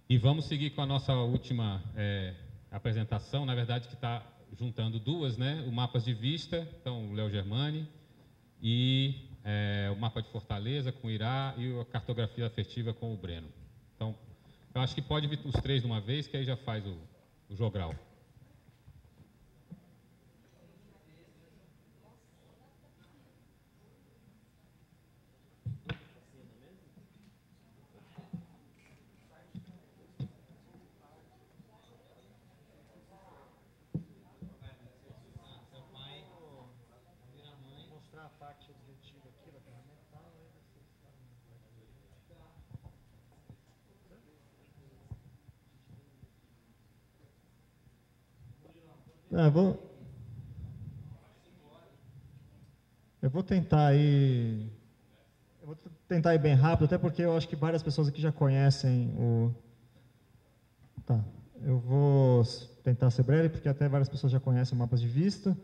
E vamos seguir com a nossa última apresentação, na verdade, que está juntando duas, né? O Mapas de Vista, então o Léo Germani, e o Mapa de Fortaleza com o Irá e a Cartografia Afetiva com o Breno. Então, eu acho que pode vir os três de uma vez, que aí já faz o jogral. Eu vou tentar ir bem rápido, até porque eu acho que várias pessoas aqui já conhecem o... Tá, eu vou tentar ser breve, porque até várias pessoas já conhecem o Mapas de Vista.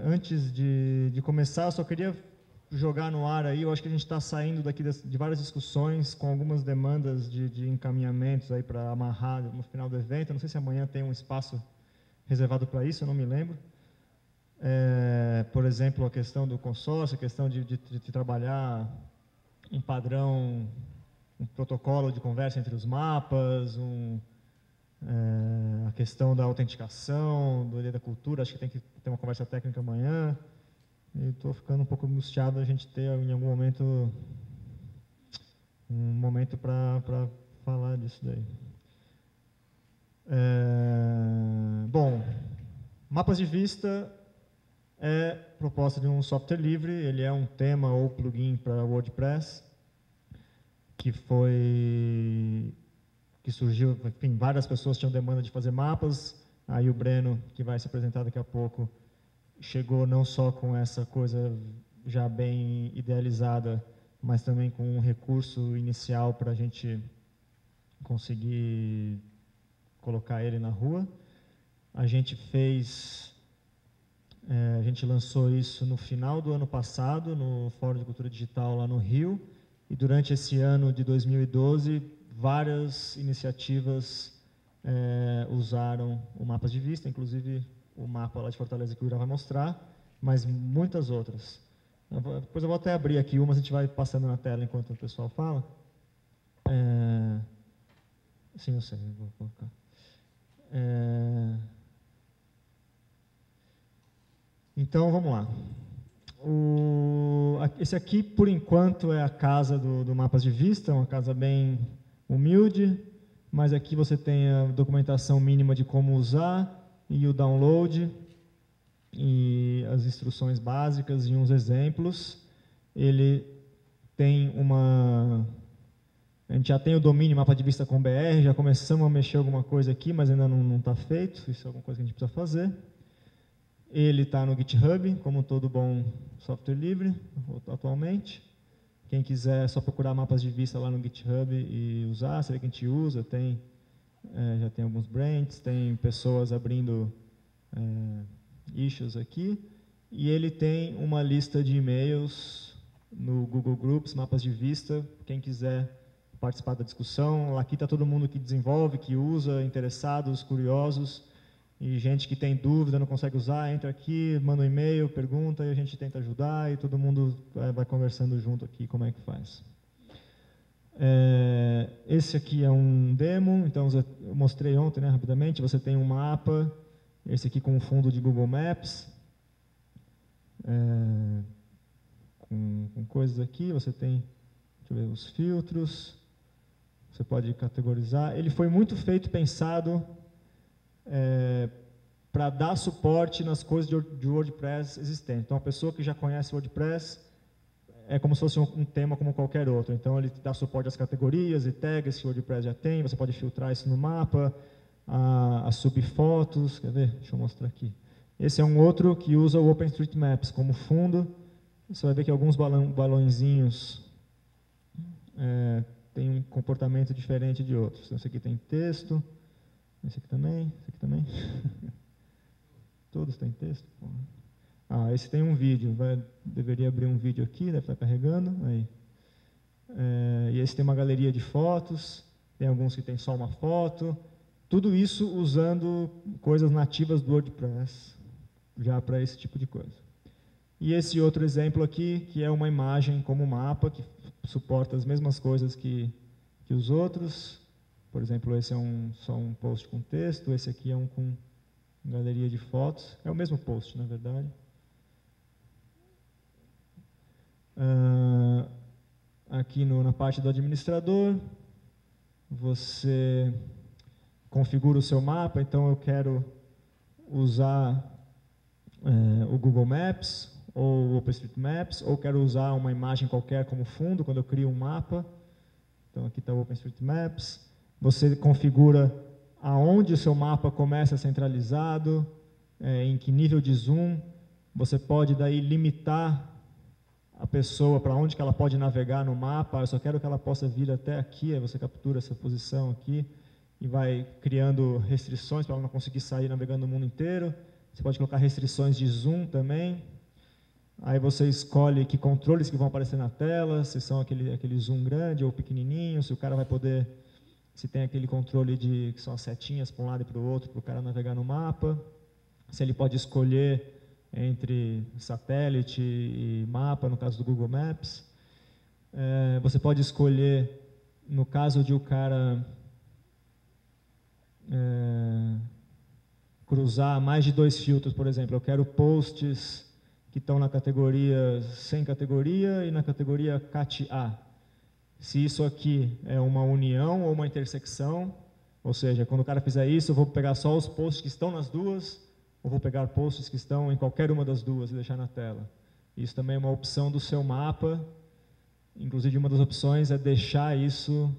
Antes de começar, eu só queria jogar no ar aí, eu acho que a gente está saindo daqui de várias discussões com algumas demandas de encaminhamentos aí para amarrar no final do evento. Eu não sei se amanhã tem um espaço reservado para isso, eu não me lembro. Por exemplo, a questão do consórcio, a questão de trabalhar um padrão, um protocolo de conversa entre os mapas, a questão da autenticação, do Ilha da Cultura, acho que tem que ter uma conversa técnica amanhã. E estou ficando um pouco angustiado a gente ter em algum momento para falar disso daí. Bom, Mapas de Vista é proposta de um software livre, ele é um tema ou plugin para WordPress, que surgiu, enfim, várias pessoas tinham demanda de fazer mapas, aí o Breno, que vai se apresentar daqui a pouco, chegou não só com essa coisa já bem idealizada, mas também com um recurso inicial para a gente conseguir colocar ele na rua. A gente lançou isso no final do ano passado, no Fórum de Cultura Digital lá no Rio, e durante esse ano de 2012, várias iniciativas usaram o Mapas de Vista, inclusive o mapa lá de Fortaleza que o Ira vai mostrar, mas muitas outras. Depois eu vou até abrir aqui umas, a gente vai passando na tela enquanto o pessoal fala. Sim, eu sei, eu vou colocar. Então, vamos lá. Esse aqui, por enquanto, é a casa do Mapas de Vista, uma casa bem humilde, mas aqui você tem a documentação mínima de como usar e o download, e as instruções básicas e uns exemplos. Ele tem a gente já tem o domínio Mapa de Vista com BR, já começamos a mexer alguma coisa aqui, mas ainda não está feito, isso é alguma coisa que a gente precisa fazer. Ele está no GitHub, como todo bom software livre, atualmente. Quem quiser, é só procurar Mapas de Vista lá no GitHub e usar, você vê que a gente usa, já tem alguns brands, tem pessoas abrindo issues aqui, e ele tem uma lista de e-mails no Google Groups, Mapas de Vista, quem quiser participar da discussão. Aqui está todo mundo que desenvolve, que usa, interessados, curiosos, e gente que tem dúvida, não consegue usar, entra aqui, manda um e-mail, pergunta, e a gente tenta ajudar, e todo mundo vai conversando junto aqui como é que faz. Esse aqui é um demo, então eu mostrei ontem, né, rapidamente. Você tem um mapa, esse aqui com um fundo de Google Maps, com coisas aqui, você tem, deixa eu ver, os filtros, você pode categorizar. Ele foi muito pensado para dar suporte nas coisas de WordPress existentes. Então, a pessoa que já conhece WordPress é como se fosse um tema como qualquer outro. Então, ele dá suporte às categorias e tags que o WordPress já tem, você pode filtrar isso no mapa, as subfotos, quer ver? Deixa eu mostrar aqui. Esse é um outro que usa o OpenStreetMaps como fundo. Você vai ver que alguns balãozinhos têm um comportamento diferente de outros. Então, esse aqui tem texto, esse aqui também, Todos têm texto? Esse tem um vídeo, deveria abrir um vídeo aqui, deve estar carregando. Aí. E esse tem uma galeria de fotos. tem alguns que tem só uma foto. Tudo isso usando coisas nativas do WordPress, já para esse tipo de coisa. E esse outro exemplo aqui, que é uma imagem como mapa, que suporta as mesmas coisas que os outros. Por exemplo, esse é só um post com texto, esse aqui é um com galeria de fotos. É o mesmo post, na verdade. Aqui na parte do administrador, você configura o seu mapa. Então, eu quero usar o Google Maps ou o OpenStreetMaps, ou quero usar uma imagem qualquer como fundo quando eu crio um mapa. Então, aqui está o OpenStreetMaps. Você configura aonde o seu mapa começa centralizado, em que nível de zoom. Você pode, daí, limitar a pessoa para onde que ela pode navegar no mapa. Eu só quero que ela possa vir até aqui. Aí você captura essa posição aqui e vai criando restrições para ela não conseguir sair navegando no mundo inteiro. Você pode colocar restrições de zoom também. Aí você escolhe que controles que vão aparecer na tela, se são aquele zoom grande ou pequenininho, se o cara vai poder, se tem aquele controle que são as setinhas para um lado e para o outro, para o cara navegar no mapa. Se ele pode escolher entre satélite e mapa, no caso do Google Maps. Você pode escolher, no caso de o cara cruzar mais de 2 filtros, por exemplo, eu quero posts que estão na categoria sem categoria e na categoria CAT A. Se isso aqui é uma união ou uma intersecção, ou seja, quando o cara fizer isso, eu vou pegar só os posts que estão nas duas, ou vou pegar posts que estão em qualquer uma das duas e deixar na tela. Isso também é uma opção do seu mapa. Inclusive, uma das opções é deixar isso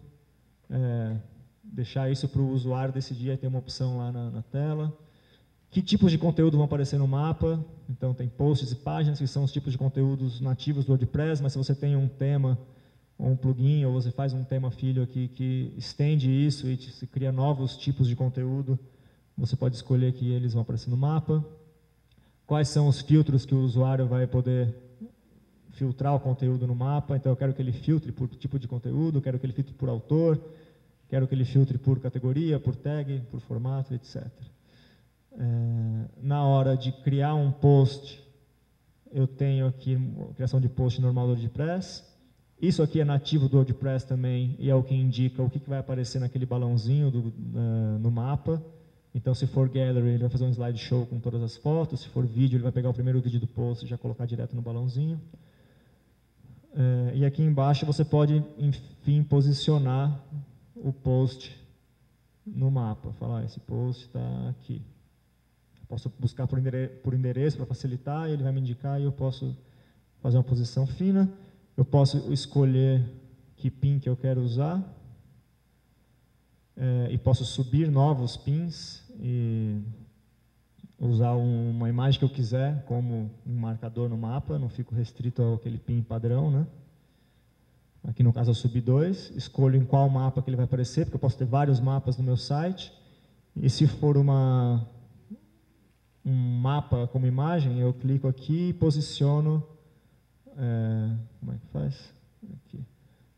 para o usuário decidir, aí tem uma opção lá na tela. Que tipos de conteúdo vão aparecer no mapa? Então, tem posts e páginas, que são os tipos de conteúdos nativos do WordPress, mas se você tem um tema, ou um plugin, ou você faz um tema filho aqui que estende isso e se cria novos tipos de conteúdo, você pode escolher que eles vão aparecer no mapa. Quais são os filtros que o usuário vai poder filtrar o conteúdo no mapa? Então, eu quero que ele filtre por tipo de conteúdo, quero que ele filtre por autor, quero que ele filtre por categoria, por tag, por formato, etc. Na hora de criar um post, eu tenho aqui a criação de post normal do WordPress. Isso aqui é nativo do WordPress também, e é o que indica o que vai aparecer naquele balãozinho no mapa. Então, se for Gallery, ele vai fazer um slideshow com todas as fotos. Se for vídeo, ele vai pegar o primeiro vídeo do post e já colocar direto no balãozinho. E aqui embaixo você pode, enfim, posicionar o post no mapa. Falar, esse post está aqui. Posso buscar por endereço para facilitar, e ele vai me indicar e eu posso fazer uma posição fina. Eu posso escolher que pin que eu quero usar, e posso subir novos pins e usar uma imagem que eu quiser como um marcador no mapa, não fico restrito àquele pin padrão, né? Aqui no caso eu subi 2, escolho em qual mapa que ele vai aparecer, porque eu posso ter vários mapas no meu site, e se for um mapa como imagem, eu clico aqui e posiciono, como é que faz? Aqui.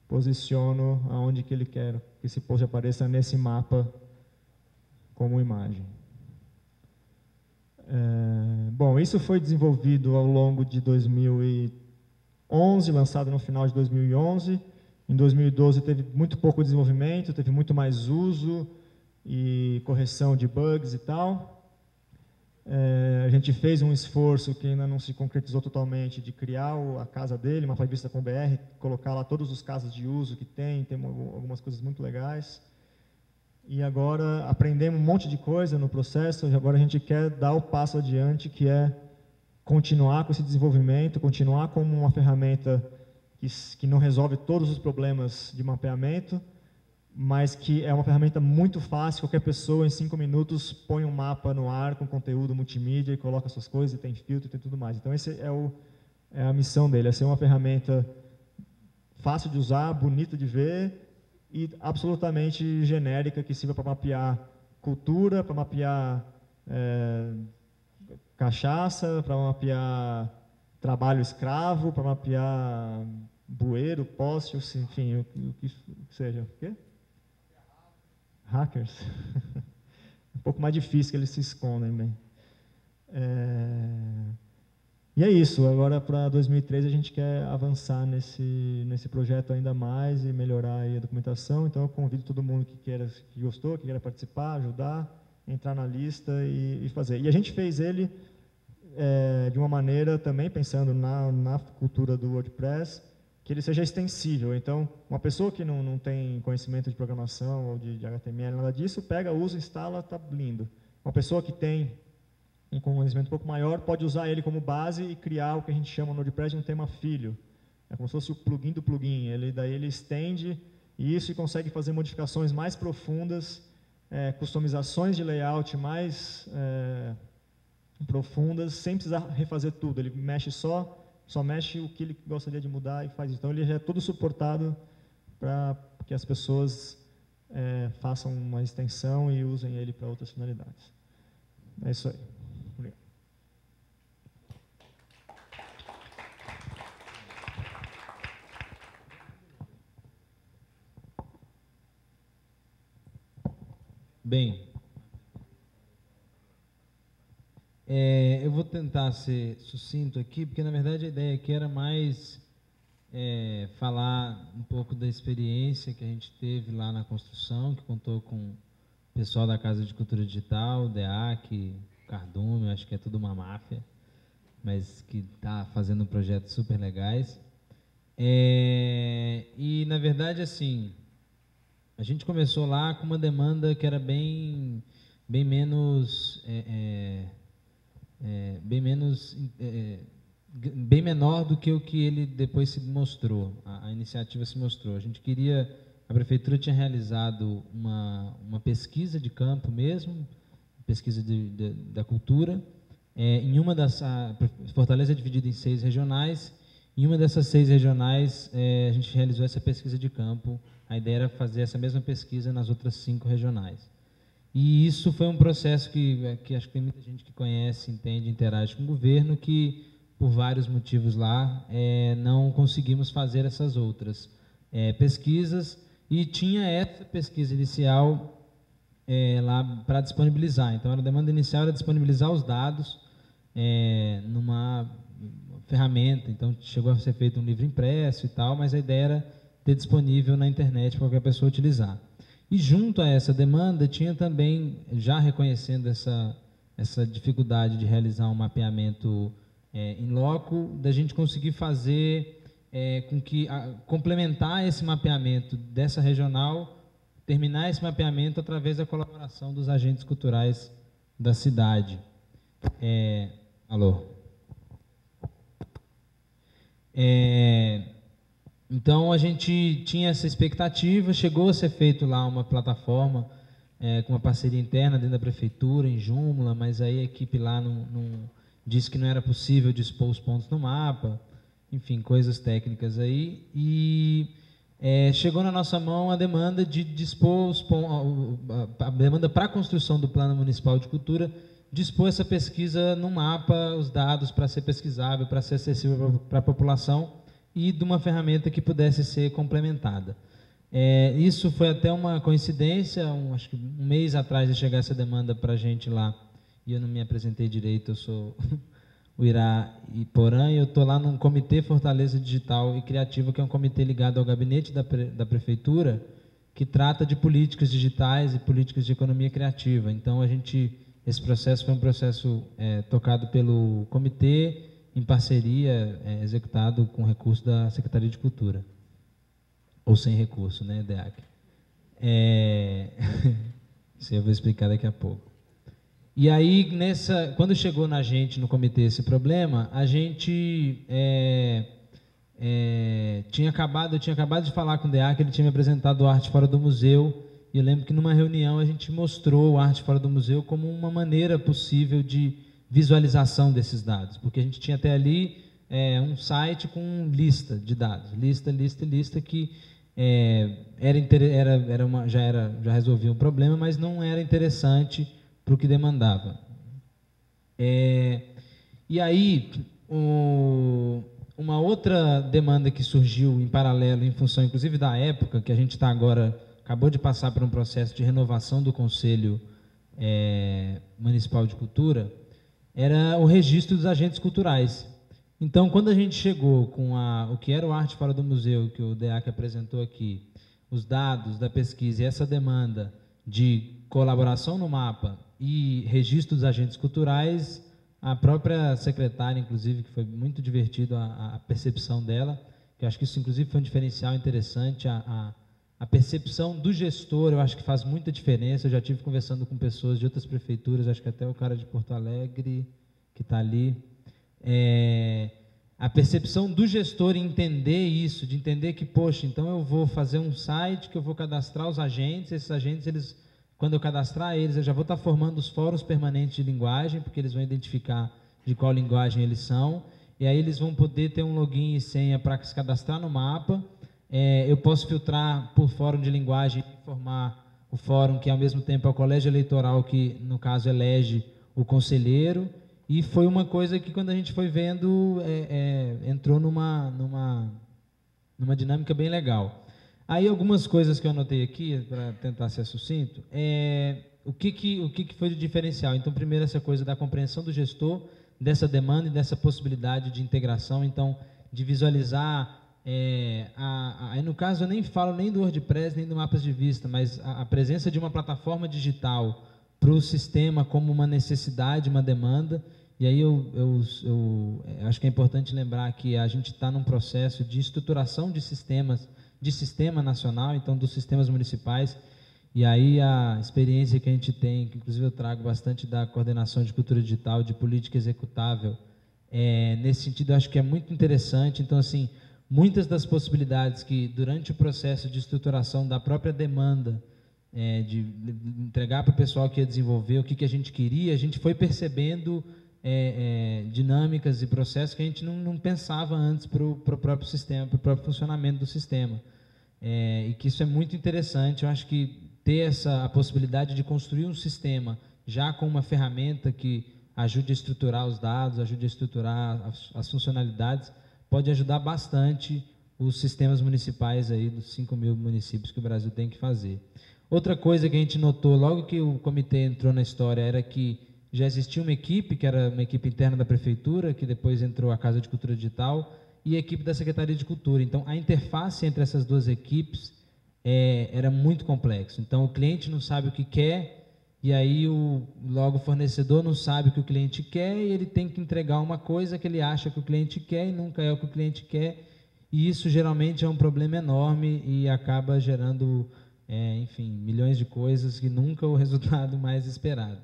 Posiciono aonde que ele quer que esse post apareça nesse mapa como imagem. Bom, isso foi desenvolvido ao longo de 2011, lançado no final de 2011. Em 2012 teve muito pouco desenvolvimento, teve muito mais uso e correção de bugs e tal. A gente fez um esforço que ainda não se concretizou totalmente de criar a casa dele, mapa de vista com BR, colocar lá todos os casos de uso que tem algumas coisas muito legais. E agora aprendemos um monte de coisa no processo, e agora a gente quer dar o passo adiante, que é continuar com esse desenvolvimento, continuar como uma ferramenta que não resolve todos os problemas de mapeamento, mas que é uma ferramenta muito fácil, qualquer pessoa em 5 minutos põe um mapa no ar com conteúdo multimídia e coloca suas coisas, e tem filtro e tem tudo mais. Então, essa é a missão dele, é ser uma ferramenta fácil de usar, bonita de ver e absolutamente genérica, que sirva para mapear cultura, para mapear cachaça, para mapear trabalho escravo, para mapear bueiro, poste, enfim, o que seja. O quê? hackers, um pouco mais difícil que eles se escondem bem. E é isso, agora para 2013 a gente quer avançar nesse projeto ainda mais e melhorar aí a documentação, então eu convido todo mundo que gostou, que queira participar, ajudar, entrar na lista e fazer. E a gente fez ele de uma maneira também, pensando na cultura do WordPress, que ele seja extensível. Então, uma pessoa que não tem conhecimento de programação ou de HTML, nada disso, pega, usa, instala, está lindo. Uma pessoa que tem um conhecimento um pouco maior pode usar ele como base e criar o que a gente chama no WordPress de um tema filho. É como se fosse o plugin do plugin. Daí ele estende isso e consegue fazer modificações mais profundas, customizações de layout mais profundas, sem precisar refazer tudo. Ele mexe só mexe o que ele gostaria de mudar e faz isso. Então, ele já é todo suportado para que as pessoas façam uma extensão e usem ele para outras finalidades. É isso aí. Obrigado. Bem, eu vou tentar ser sucinto aqui, porque, na verdade, a ideia aqui era mais falar um pouco da experiência que a gente teve lá na construção, que contou com o pessoal da Casa de Cultura Digital, DEAC, Cardume, acho que é tudo uma máfia, mas que está fazendo projetos super legais. E, na verdade, assim, a gente começou lá com uma demanda que era bem menor do que o que ele depois se mostrou, a iniciativa se mostrou. A prefeitura tinha realizado uma pesquisa de campo mesmo, pesquisa da cultura, Fortaleza é dividida em 6 regionais, em uma dessas 6 regionais a gente realizou essa pesquisa de campo, a ideia era fazer essa mesma pesquisa nas outras 5 regionais. E isso foi um processo que acho que tem muita gente que conhece, entende, interage com o governo, que por vários motivos lá não conseguimos fazer essas outras pesquisas, e tinha essa pesquisa inicial lá para disponibilizar. Então, a demanda inicial era disponibilizar os dados numa ferramenta. Então, chegou a ser feito um livro impresso e tal, mas a ideia era ter disponível na internet para qualquer pessoa utilizar. E junto a essa demanda, tinha também, já reconhecendo essa dificuldade de realizar um mapeamento em loco, da gente conseguir fazer complementar esse mapeamento dessa regional, terminar esse mapeamento através da colaboração dos agentes culturais da cidade. Alô? Então, a gente tinha essa expectativa, chegou a ser feito lá uma plataforma com uma parceria interna dentro da prefeitura, em Joomla, mas aí a equipe lá não disse que não era possível dispor os pontos no mapa, enfim, coisas técnicas aí, e chegou na nossa mão a demanda de dispor a demanda para a construção do Plano Municipal de Cultura, dispor essa pesquisa no mapa, os dados para ser pesquisável, para ser acessível para a população, e de uma ferramenta que pudesse ser complementada. Isso foi até uma coincidência, acho que um mês atrás de chegar essa demanda para a gente lá, e eu não me apresentei direito, eu sou o Irá Iporã, e eu estou lá num Comitê Fortaleza Digital e Criativa, que é um comitê ligado ao gabinete da Prefeitura, que trata de políticas digitais e políticas de economia criativa. Então, esse processo foi um processo tocado pelo comitê, em parceria, executado com recurso da Secretaria de Cultura. Ou sem recurso, né, DEAC? Isso eu vou explicar daqui a pouco. E aí, quando chegou na gente, no comitê, esse problema, a gente eu tinha acabado de falar com o DEAC, ele tinha me apresentado o Arte Fora do Museu, e eu lembro que numa reunião a gente mostrou o Arte Fora do Museu como uma maneira possível de visualização desses dados, porque a gente tinha até ali um site com lista de dados, lista que já resolvia um problema, mas não era interessante para o que demandava. E aí, uma outra demanda que surgiu em paralelo, em função inclusive da época, que a gente está agora acabou de passar por um processo de renovação do Conselho Municipal de Cultura, era o registro dos agentes culturais. Então, quando a gente chegou com o que era o Arte Fora do Museu, que o DEAC apresentou aqui, os dados da pesquisa e essa demanda de colaboração no mapa e registro dos agentes culturais, a própria secretária, inclusive, que foi muito divertido a percepção dela, que eu acho que isso, inclusive, foi um diferencial interessante, a percepção do gestor, eu acho que faz muita diferença. Eu já estive conversando com pessoas de outras prefeituras, acho que até o cara de Porto Alegre, que está ali, a percepção do gestor em entender isso, de entender que, poxa, então eu vou fazer um site que eu vou cadastrar os agentes, esses agentes, quando eu cadastrar eles, eu já vou estar formando os fóruns permanentes de linguagem, porque eles vão identificar de qual linguagem eles são, e aí eles vão poder ter um login e senha para se cadastrar no mapa. Eu posso filtrar por fórum de linguagem e formar o fórum, que ao mesmo tempo é o colégio eleitoral, que no caso elege o conselheiro. E foi uma coisa que, quando a gente foi vendo, entrou numa dinâmica bem legal. Aí, algumas coisas que eu anotei aqui, para tentar ser sucinto, o que foi de diferencial. Então, primeiro, essa coisa da compreensão do gestor, dessa demanda e dessa possibilidade de integração, então, de visualizar, aí no caso eu nem falo nem do WordPress, nem do Mapas de Vista, mas a presença de uma plataforma digital para o sistema como uma necessidade, uma demanda. E aí eu acho que é importante lembrar que a gente está num processo de estruturação de sistema nacional, então dos sistemas municipais, e aí a experiência que a gente tem, que inclusive eu trago bastante da coordenação de cultura digital, de política executável, nesse sentido eu acho que é muito interessante. Então, assim, muitas das possibilidades que durante o processo de estruturação da própria demanda, de entregar para o pessoal que ia desenvolver o que a gente queria, a gente foi percebendo dinâmicas e processos que a gente não pensava antes para o próprio sistema, para o próprio funcionamento do sistema. E que isso é muito interessante. Eu acho que ter a possibilidade de construir um sistema já com uma ferramenta que ajude a estruturar os dados, ajude a estruturar as funcionalidades, pode ajudar bastante os sistemas municipais aí dos 5.000 municípios que o Brasil tem que fazer. Outra coisa que a gente notou logo que o comitê entrou na história era que já existia uma equipe, que era uma equipe interna da prefeitura, que depois entrou a Casa de Cultura Digital, e a equipe da Secretaria de Cultura. Então, a interface entre essas duas equipes era muito complexo. Então, o cliente não sabe o que quer, e aí logo o fornecedor não sabe o que o cliente quer, e ele tem que entregar uma coisa que ele acha que o cliente quer, e nunca é o que o cliente quer, e isso geralmente é um problema enorme, e acaba gerando, enfim, milhões de coisas, que nunca é o resultado mais esperado.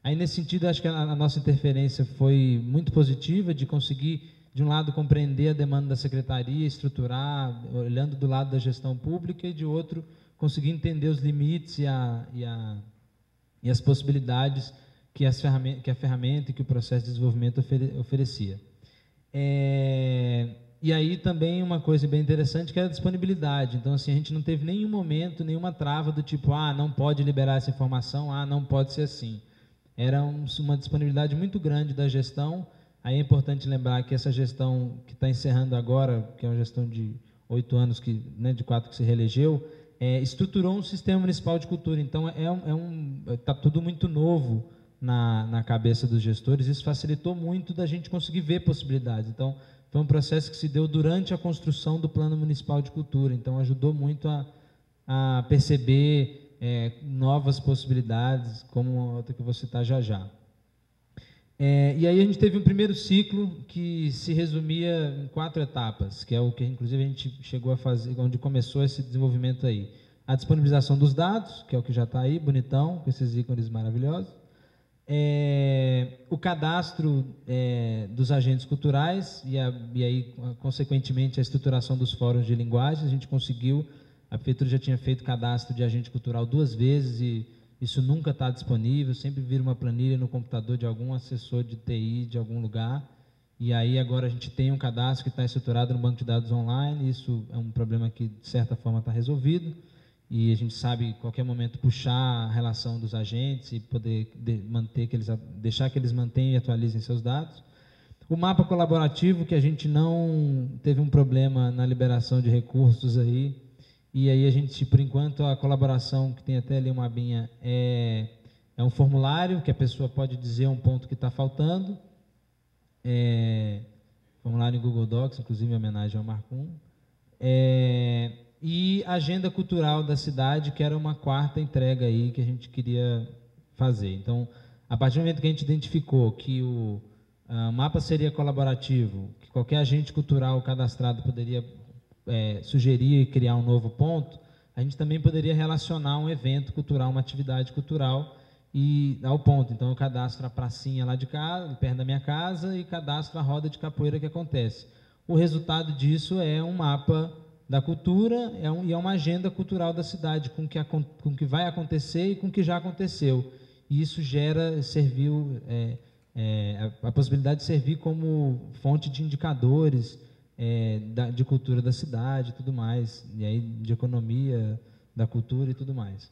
Aí, nesse sentido, acho que a nossa interferência foi muito positiva, de conseguir, de um lado, compreender a demanda da secretaria, estruturar, olhando do lado da gestão pública, e de outro, conseguir entender os limites e as possibilidades que a ferramenta e que o processo de desenvolvimento oferecia. E aí também uma coisa bem interessante, que é a disponibilidade. Então, assim, a gente não teve nenhum momento, nenhuma trava do tipo, não pode liberar essa informação, não pode ser assim. Era uma disponibilidade muito grande da gestão. Aí é importante lembrar que essa gestão que está encerrando agora, que é uma gestão de 8 anos, de 4 que se reelegeu, estruturou um sistema municipal de cultura. Então, está tudo muito novo na cabeça dos gestores. Isso facilitou muito da gente conseguir ver possibilidades. Então, foi um processo que se deu durante a construção do Plano Municipal de Cultura. Então, ajudou muito a perceber novas possibilidades, como a outra que eu vou citar já. E aí a gente teve um primeiro ciclo que se resumia em 4 etapas, que é o que, inclusive, a gente chegou a fazer, onde começou esse desenvolvimento aí. A disponibilização dos dados, que é o que já está aí, bonitão, com esses ícones maravilhosos. O cadastro dos agentes culturais e aí, consequentemente, a estruturação dos fóruns de linguagem. A gente conseguiu, a prefeitura já tinha feito cadastro de agente cultural 2 vezes e isso nunca está disponível, sempre vira uma planilha no computador de algum assessor de TI de algum lugar. E aí agora a gente tem um cadastro que está estruturado no banco de dados online. Isso é um problema que, de certa forma, está resolvido. E a gente sabe, em qualquer momento, puxar a relação dos agentes e poder deixar que eles mantenham e atualizem seus dados. O mapa colaborativo, que a gente não teve um problema na liberação de recursos aí, E aí a gente, por enquanto, a colaboração, que tem até ali uma abinha, é um formulário que a pessoa pode dizer um ponto que está faltando. Formulário em Google Docs, inclusive em homenagem ao Marcum. E a agenda cultural da cidade, que era uma quarta entrega aí que a gente queria fazer. Então, a partir do momento que a gente identificou que o mapa seria colaborativo, que qualquer agente cultural cadastrado poderia sugerir e criar um novo ponto, a gente também poderia relacionar um evento cultural, uma atividade cultural e ao ponto. Então, eu cadastro a pracinha lá de casa, perto da minha casa, e cadastro a roda de capoeira que acontece. O resultado disso é um mapa da cultura e é uma agenda cultural da cidade, com o que vai acontecer e com o que já aconteceu. E isso serviu a possibilidade de servir como fonte de indicadores de cultura da cidade e tudo mais, e aí de economia da cultura e tudo mais.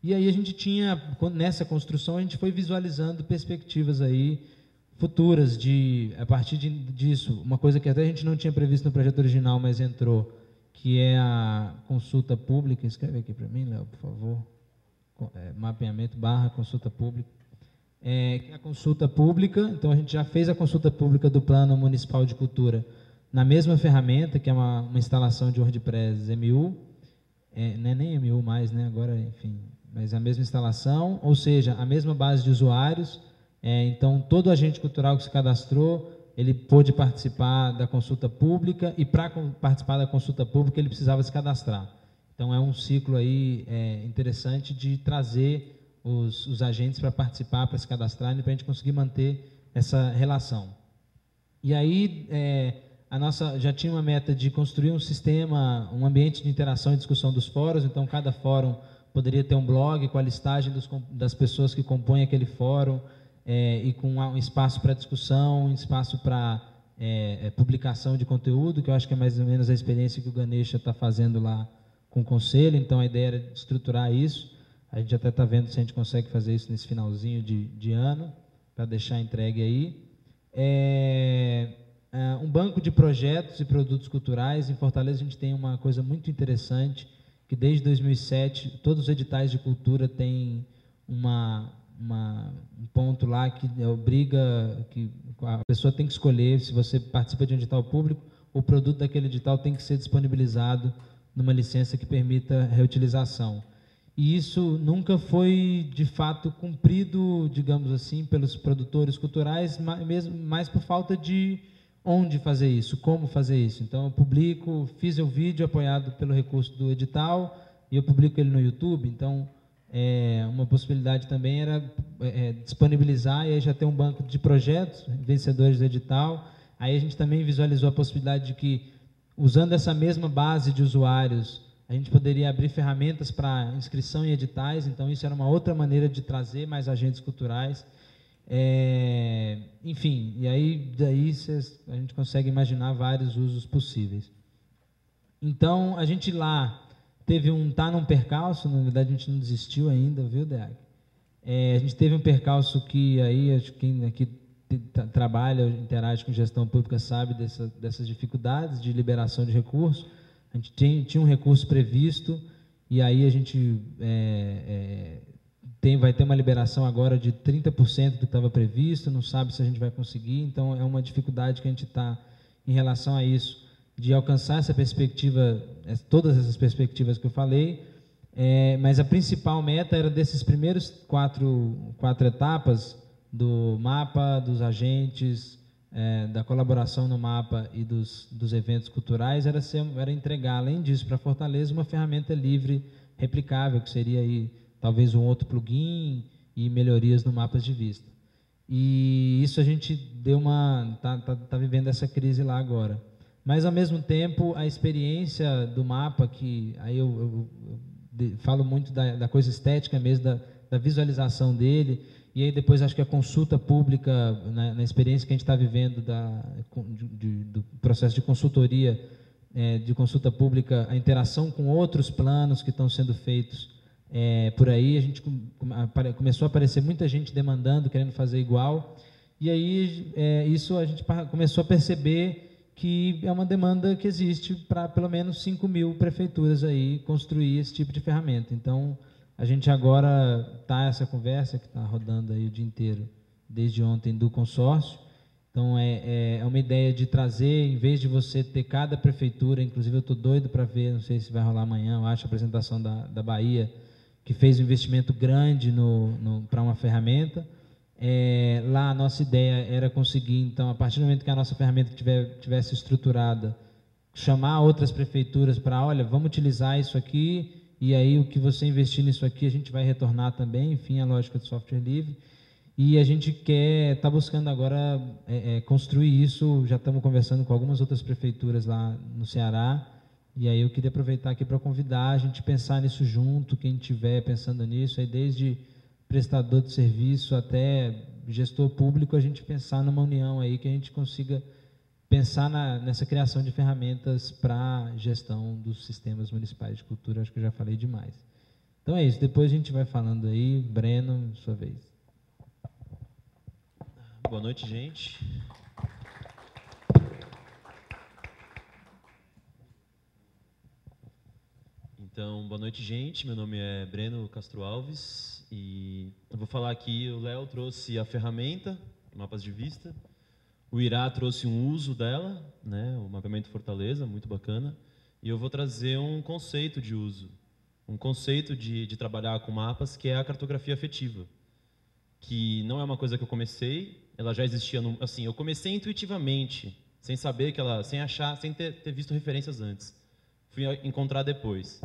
E aí a gente tinha, nessa construção, a gente foi visualizando perspectivas aí futuras a partir disso, uma coisa que até a gente não tinha previsto no projeto original, mas entrou, que é a consulta pública. Escreve aqui para mim, Léo, por favor. Mapeamento/consulta pública. Que é a consulta pública. Então, a gente já fez a consulta pública do Plano Municipal de Cultura na mesma ferramenta, que é uma instalação de WordPress MU. Não é nem MU mais, né? Agora, enfim, mas a mesma instalação, ou seja, a mesma base de usuários. Então, todo agente cultural que se cadastrou, ele pôde participar da consulta pública, e para participar da consulta pública ele precisava se cadastrar. Então é um ciclo aí interessante de trazer os agentes para participar, para se cadrarem, para a gente conseguir manter essa relação. E aí a nossa já tinha uma meta de construir um sistema, um ambiente de interação e discussão dos fóruns. Então cada fórum poderia ter um blog com a listagem das pessoas que compõem aquele fórum, e com um espaço para discussão, um espaço para publicação de conteúdo, que eu acho que é mais ou menos a experiência que o Ganesha está fazendo lá com o Conselho. Então, a ideia era estruturar isso. A gente até está vendo se a gente consegue fazer isso nesse finalzinho de ano, para deixar entregue aí. Um banco de projetos e produtos culturais. Em Fortaleza, a gente tem uma coisa muito interessante, que desde 2007, todos os editais de cultura têm um ponto lá que obriga que a pessoa tem que escolher, se você participa de um edital público, o produto daquele edital tem que ser disponibilizado numa licença que permita reutilização. E isso nunca foi, de fato, cumprido, digamos assim, pelos produtores culturais, mais por falta de onde fazer isso, como fazer isso. Então, eu fiz o vídeo apoiado pelo recurso do edital, e eu publico ele no YouTube. Então, uma possibilidade também era disponibilizar, e aí já ter um banco de projetos, vencedores do edital. Aí a gente também visualizou a possibilidade de que, usando essa mesma base de usuários, a gente poderia abrir ferramentas para inscrição em editais. Então, isso era uma outra maneira de trazer mais agentes culturais. Enfim, e aí daí a gente consegue imaginar vários usos possíveis. Então, a gente lá está num percalço. Na verdade, a gente não desistiu ainda, viu, Deag? A gente teve um percalço que aí, acho que quem aqui trabalha, interage com gestão pública, sabe dessas dificuldades de liberação de recursos. A gente tinha um recurso previsto, e aí a gente vai ter uma liberação agora de 30% do que estava previsto, não sabe se a gente vai conseguir. Então, é uma dificuldade que a gente está em relação a isso, de alcançar essa perspectiva, todas essas perspectivas que eu falei. Mas a principal meta era desses primeiros quatro etapas, do mapa, dos agentes, da colaboração no mapa e dos eventos culturais, era entregar, além disso, para Fortaleza, uma ferramenta livre, replicável, que seria aí talvez um outro plugin e melhorias no mapas de vista. E isso a gente tá vivendo essa crise lá agora. Mas, ao mesmo tempo, a experiência do mapa, que aí eu falo muito da coisa estética mesmo, da visualização dele, e aí depois acho que a consulta pública, na experiência que a gente está vivendo do processo de consultoria, de consulta pública, a interação com outros planos que estão sendo feitos por aí, a gente começou a aparecer muita gente demandando, querendo fazer igual, e aí isso a gente começou a perceber que é uma demanda que existe para pelo menos 5.000 prefeituras aí construir esse tipo de ferramenta. Então, a gente agora está essa conversa que está rodando aí o dia inteiro, desde ontem, do consórcio. Então, é uma ideia de trazer, em vez de você ter cada prefeitura, inclusive eu estou doido para ver, não sei se vai rolar amanhã, eu acho, a apresentação da Bahia, que fez um investimento grande para uma ferramenta. Lá a nossa ideia era conseguir, então, a partir do momento que a nossa ferramenta tivesse estruturada, chamar outras prefeituras para, olha, vamos utilizar isso aqui, e aí o que você investir nisso aqui a gente vai retornar também, enfim, a lógica do software livre. E a gente está buscando agora construir isso, já estamos conversando com algumas outras prefeituras lá no Ceará, e aí eu queria aproveitar aqui para convidar a gente pensar nisso junto, quem estiver pensando nisso, aí desde prestador de serviço até gestor público, a gente pensar numa união aí que a gente consiga pensar nessa criação de ferramentas para gestão dos sistemas municipais de cultura. Acho que eu já falei demais. Então é isso, depois a gente vai falando aí. Breno, sua vez. Boa noite, gente. Então, boa noite, gente. Meu nome é Breno Castro Alves e eu vou falar aqui, o Léo trouxe a ferramenta, mapas de vista, o Irá trouxe um uso dela, né, o mapeamento Fortaleza, muito bacana, e eu vou trazer um conceito de uso, um conceito de trabalhar com mapas, que é a cartografia afetiva, que não é uma coisa que eu comecei, ela já existia, assim, eu comecei intuitivamente, sem saber que ela, sem achar, sem ter visto referências antes. Fui encontrar depois.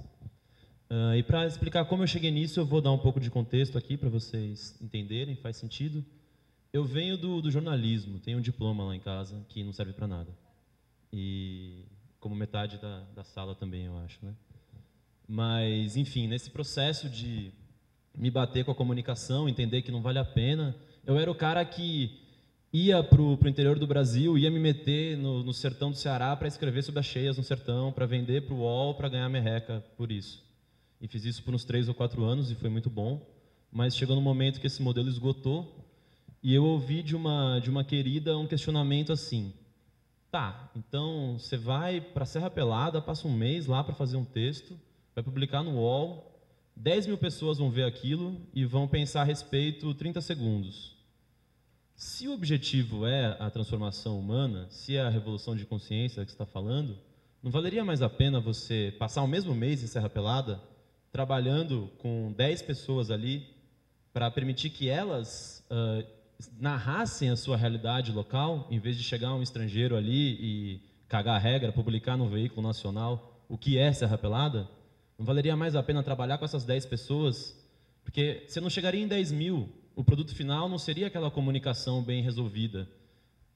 E para explicar como eu cheguei nisso, eu vou dar um pouco de contexto aqui para vocês entenderem, faz sentido. Eu venho do jornalismo, tenho um diploma lá em casa que não serve para nada. E como metade da sala também, eu acho, né? Mas, enfim, nesse processo de me bater com a comunicação, entender que não vale a pena, eu era o cara que ia para o interior do Brasil, ia me meter no sertão do Ceará para escrever sobre as cheias no sertão, para vender para o UOL, para ganhar merreca por isso. E fiz isso por uns 3 ou 4 anos e foi muito bom, mas chegou no momento que esse modelo esgotou e eu ouvi de uma querida um questionamento assim: tá, então você vai para Serra Pelada, passa um mês lá para fazer um texto, vai publicar no UOL, 10.000 pessoas vão ver aquilo e vão pensar a respeito 30 segundos. Se o objetivo é a transformação humana, se é a revolução de consciência que você está falando, não valeria mais a pena você passar o mesmo mês em Serra Pelada, trabalhando com 10 pessoas ali, para permitir que elas narrassem a sua realidade local, em vez de chegar um estrangeiro ali e cagar a regra, publicar no veículo nacional o que é Serra Pelada? Não valeria mais a pena trabalhar com essas 10 pessoas? Porque você não chegaria em 10.000, o produto final não seria aquela comunicação bem resolvida,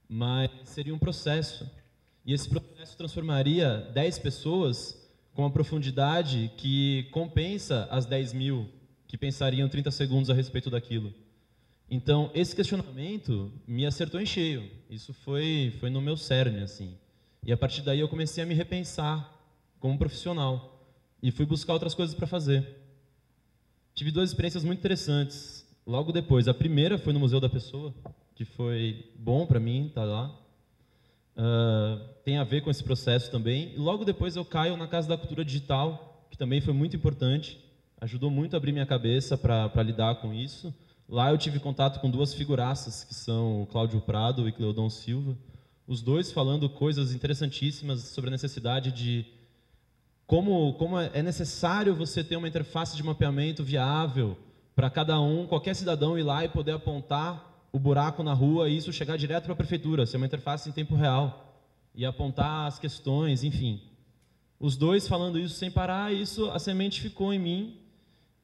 mas seria um processo. E esse processo transformaria 10 pessoas com uma profundidade que compensa as 10.000 que pensariam 30 segundos a respeito daquilo. Então, esse questionamento me acertou em cheio. Isso foi no meu cerne, assim. E a partir daí eu comecei a me repensar como profissional e fui buscar outras coisas para fazer. Tive 2 experiências muito interessantes. Logo depois, a primeira foi no Museu da Pessoa, que foi bom para mim estar lá. Tem a ver com esse processo também. E logo depois eu caio na Casa da Cultura Digital, que também foi muito importante, ajudou muito a abrir minha cabeça para lidar com isso. Lá eu tive contato com 2 figuraças, que são o Cláudio Prado e Cleodon Silva, os 2 falando coisas interessantíssimas sobre a necessidade de como é necessário você ter uma interface de mapeamento viável para cada qualquer cidadão ir lá e poder apontar o buraco na rua e isso chegar direto para a prefeitura, ser uma interface em tempo real e apontar as questões, enfim. Os 2 falando isso sem parar, a semente ficou em mim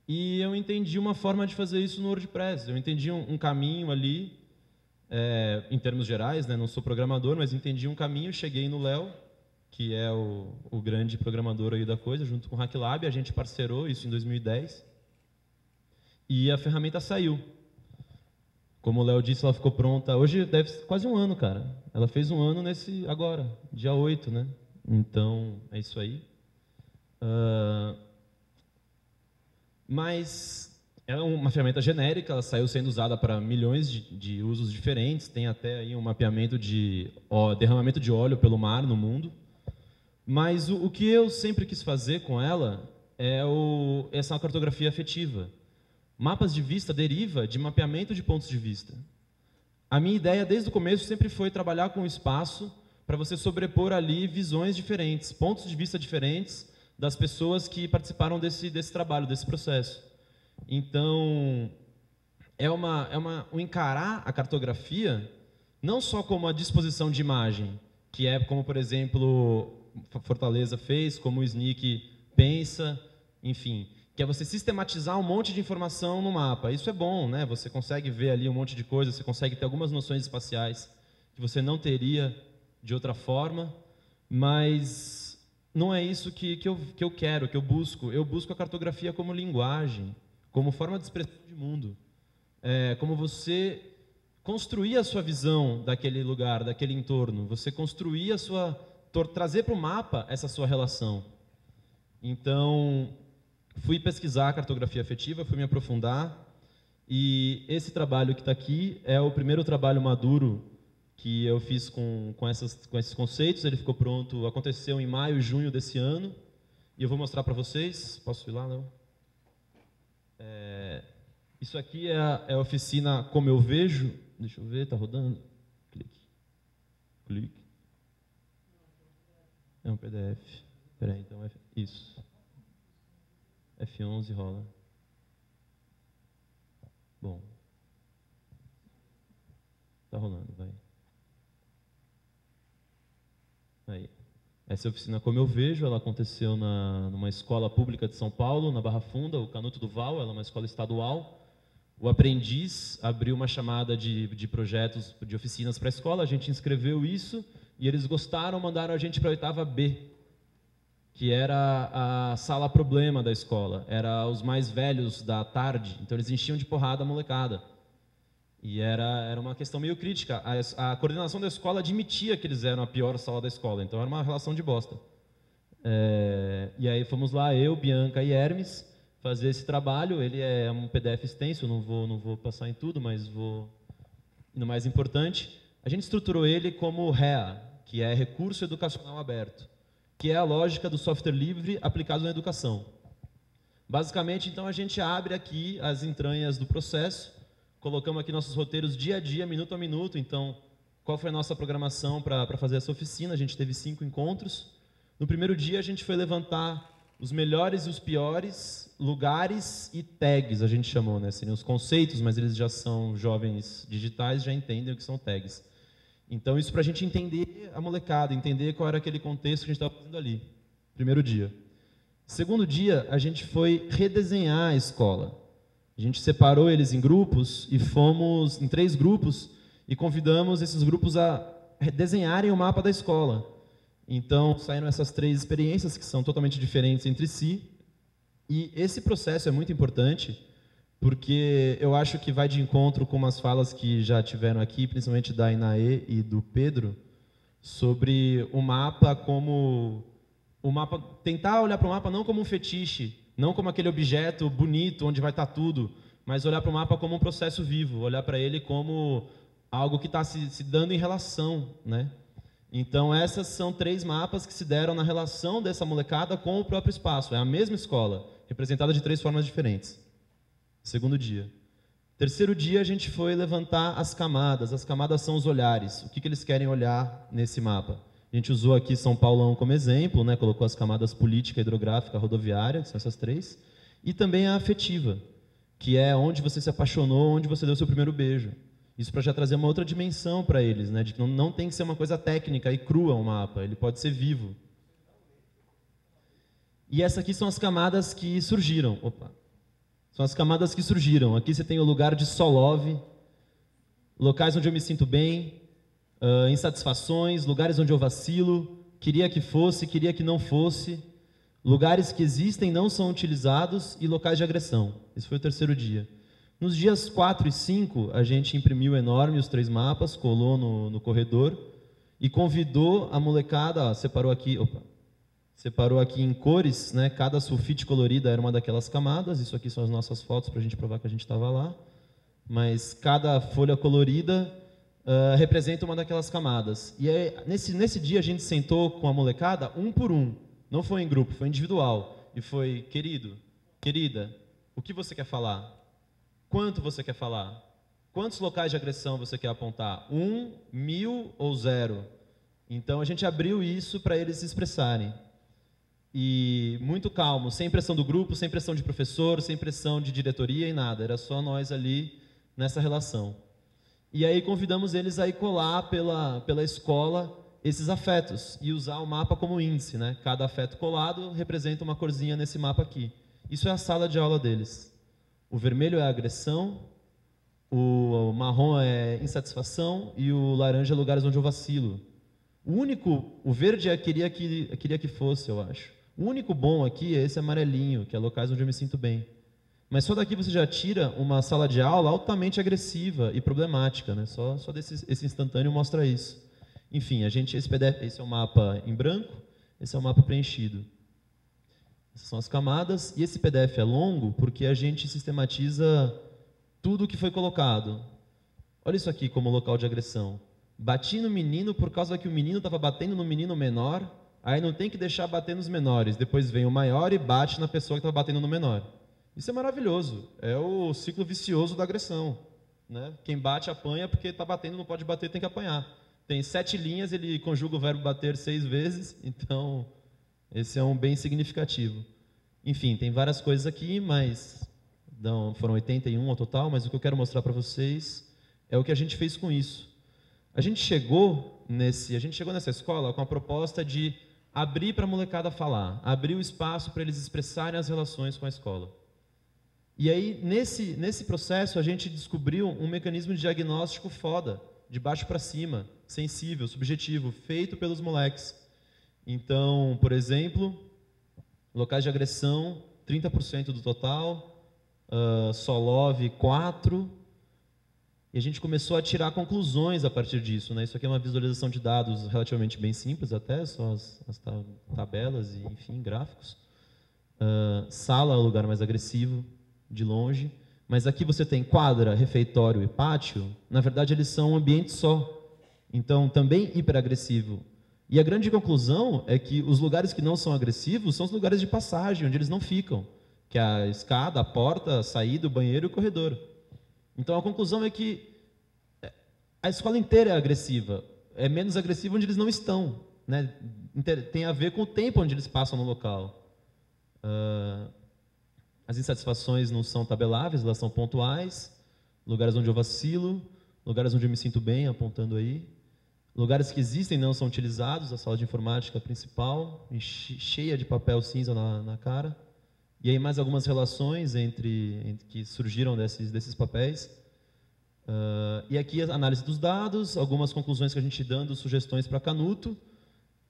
e eu entendi uma forma de fazer isso no WordPress. Eu entendi um caminho ali, em termos gerais, né? Não sou programador, mas entendi um caminho, cheguei no Léo, que é o grande programador aí da coisa, junto com o HackLab, a gente parcerou isso em 2010. E a ferramenta saiu. Como o Léo disse, ela ficou pronta. Hoje deve ser quase 1 ano, cara. Ela fez 1 ano agora, dia 8, né? Então, é isso aí. Mas é uma ferramenta genérica, ela saiu sendo usada para milhões de usos diferentes, tem até aí um mapeamento de derramamento de óleo pelo mar no mundo. Mas o que eu sempre quis fazer com ela é essa cartografia afetiva. Mapas de vista deriva de mapeamento de pontos de vista. A minha ideia desde o começo sempre foi trabalhar com o espaço para você sobrepor ali visões diferentes, pontos de vista diferentes das pessoas que participaram desse trabalho, desse processo. Então, o encarar a cartografia não só como a disposição de imagem, que é como, por exemplo, Fortaleza fez, como o SNCC pensa, enfim, que é você sistematizar um monte de informação no mapa. Isso é bom, né? Você consegue ver ali um monte de coisa, você consegue ter algumas noções espaciais que você não teria de outra forma, mas não é isso que eu quero, que eu busco. Eu busco a cartografia como linguagem, como forma de expressão de mundo. Como você construir a sua visão daquele lugar, daquele entorno, você construir trazer para o mapa essa sua relação. Então, fui pesquisar a cartografia afetiva, fui me aprofundar, e esse trabalho que está aqui é o primeiro trabalho maduro que eu fiz com esses conceitos. Ele ficou pronto, aconteceu em maio e junho desse ano, e eu vou mostrar para vocês. Posso ir lá, não? Isso aqui é a oficina Como Eu Vejo. Deixa eu ver, está rodando? Clique. É um PDF. Espera aí, então isso. F11 rola. Bom. Está rolando, vai. Aí. Essa oficina Como Eu Vejo, ela aconteceu numa escola pública de São Paulo, na Barra Funda, o Canuto do Val, ela é uma escola estadual. O aprendiz abriu uma chamada de projetos, de oficinas para a escola, a gente inscreveu isso, e eles gostaram, mandaram a gente para a 8ª B, que era a sala problema da escola, era os mais velhos da tarde, então eles enchiam de porrada a molecada. E era uma questão meio crítica. A coordenação da escola admitia que eles eram a pior sala da escola, então era uma relação de bosta. E aí fomos lá, eu, Bianca e Hermes, fazer esse trabalho. Ele é um PDF extenso, não vou passar em tudo, mas vou no mais importante. A gente estruturou ele como REA, que é Recurso Educacional Aberto, que é a lógica do software livre aplicado na educação. Basicamente, então, a gente abre aqui as entranhas do processo, colocamos aqui nossos roteiros dia a dia, minuto a minuto. Então, qual foi a nossa programação para fazer essa oficina? A gente teve 5 encontros. No primeiro dia, a gente foi levantar os melhores e os piores lugares e tags, a gente chamou, né? Seriam os conceitos, mas eles já são jovens digitais, já entendem o que são tags. Então, isso para a gente entender a molecada, entender qual era aquele contexto que a gente estava fazendo ali. Primeiro dia. Segundo dia, a gente foi redesenhar a escola. A gente separou eles em grupos e fomos em 3 grupos e convidamos esses grupos a desenharem o mapa da escola. Então, saíram essas 3 experiências que são totalmente diferentes entre si. E esse processo é muito importante, porque eu acho que vai de encontro com umas falas que já tiveram aqui, principalmente da Inaê e do Pedro, sobre o mapa como... tentar olhar para o mapa não como um fetiche, não como aquele objeto bonito onde vai estar tudo, mas olhar para o mapa como um processo vivo, olhar para ele como algo que está se dando em relação, né? Então, essas são 3 mapas que se deram na relação dessa molecada com o próprio espaço. É a mesma escola, representada de 3 formas diferentes. Segundo dia. Terceiro dia, a gente foi levantar as camadas. As camadas são os olhares. O que eles querem olhar nesse mapa? A gente usou aqui São Paulão como exemplo, né? Colocou as camadas política, hidrográfica, rodoviária, que são essas 3. E também a afetiva, que é onde você se apaixonou, onde você deu seu primeiro beijo. Isso para já trazer uma outra dimensão para eles, né? De que não tem que ser uma coisa técnica e crua o mapa, ele pode ser vivo. E essas aqui são as camadas que surgiram. São as camadas que surgiram. Aqui você tem o lugar de só love, locais onde eu me sinto bem, insatisfações, lugares onde eu vacilo, queria que fosse, queria que não fosse, lugares que existem não são utilizados e locais de agressão. Esse foi o terceiro dia. Nos dias 4 e 5, a gente imprimiu enorme os 3 mapas, colou no corredor e convidou a molecada, separou aqui, separou aqui em cores, né? Cada sulfite colorida era uma daquelas camadas. Isso aqui são as nossas fotos para a gente provar que a gente estava lá. Mas cada folha colorida representa uma daquelas camadas. E aí, nesse dia a gente sentou com a molecada um por um. Não foi em grupo, foi individual. E foi, querido, querida, o que você quer falar? Quanto você quer falar? Quantos locais de agressão você quer apontar? 1, 1000 ou 0? Então a gente abriu isso para eles se expressarem. E muito calmo, sem pressão do grupo, sem pressão de professor, sem pressão de diretoria e nada. Era só nós ali nessa relação. E aí convidamos eles a ir colar pela escola esses afetos e usar o mapa como índice, né? Cada afeto colado representa uma corzinha nesse mapa aqui. Isso é a sala de aula deles. O vermelho é a agressão, o marrom é insatisfação e o laranja é lugares onde eu vacilo. O verde queria que fosse, eu acho. O único bom aqui é esse amarelinho, que é locais onde eu me sinto bem. Mas só daqui você já tira uma sala de aula altamente agressiva e problemática, né? Só esse instantâneo mostra isso. Enfim, esse PDF, esse é o mapa em branco, esse é o mapa preenchido. Essas são as camadas, e esse PDF é longo porque a gente sistematiza tudo o que foi colocado. Olha isso aqui como local de agressão. Bati no menino por causa que o menino estava batendo no menino menor, aí não tem que deixar bater nos menores. Depois vem o maior e bate na pessoa que estava batendo no menor. Isso é maravilhoso. É o ciclo vicioso da agressão, né? Quem bate apanha porque está batendo, não pode bater, tem que apanhar. Tem 7 linhas, ele conjuga o verbo bater 6 vezes, então esse é um bem significativo. Enfim, tem várias coisas aqui, mas foram 81 ao total, mas o que eu quero mostrar para vocês é o que a gente fez com isso. A gente chegou nessa escola com a proposta de abrir para a molecada falar, abrir o espaço para eles expressarem as relações com a escola. E aí, nesse processo, a gente descobriu um mecanismo de diagnóstico foda, de baixo para cima, sensível, subjetivo, feito pelos moleques. Então, por exemplo, locais de agressão, 30% do total, só love 4%, e a gente começou a tirar conclusões a partir disso, né? Isso aqui é uma visualização de dados relativamente bem simples até, só as tabelas e, enfim, gráficos. Sala é o lugar mais agressivo, de longe. Mas aqui você tem quadra, refeitório e pátio. Na verdade, eles são um ambiente só. Então, também hiperagressivo. E a grande conclusão é que os lugares que não são agressivos são os lugares de passagem, onde eles não ficam. Que é a escada, a porta, a saída, o banheiro e o corredor. Então, a conclusão é que a escola inteira é agressiva. É menos agressiva onde eles não estão, né? Tem a ver com o tempo onde eles passam no local. As insatisfações não são tabeláveis, elas são pontuais. Lugares onde eu vacilo, lugares onde eu me sinto bem, apontando aí. Lugares que existem não são utilizados, a sala de informática principal, cheia de papel cinza na cara. E aí mais algumas relações que surgiram desses papéis. E aqui a análise dos dados, algumas conclusões que a gente dando, sugestões para Canuto.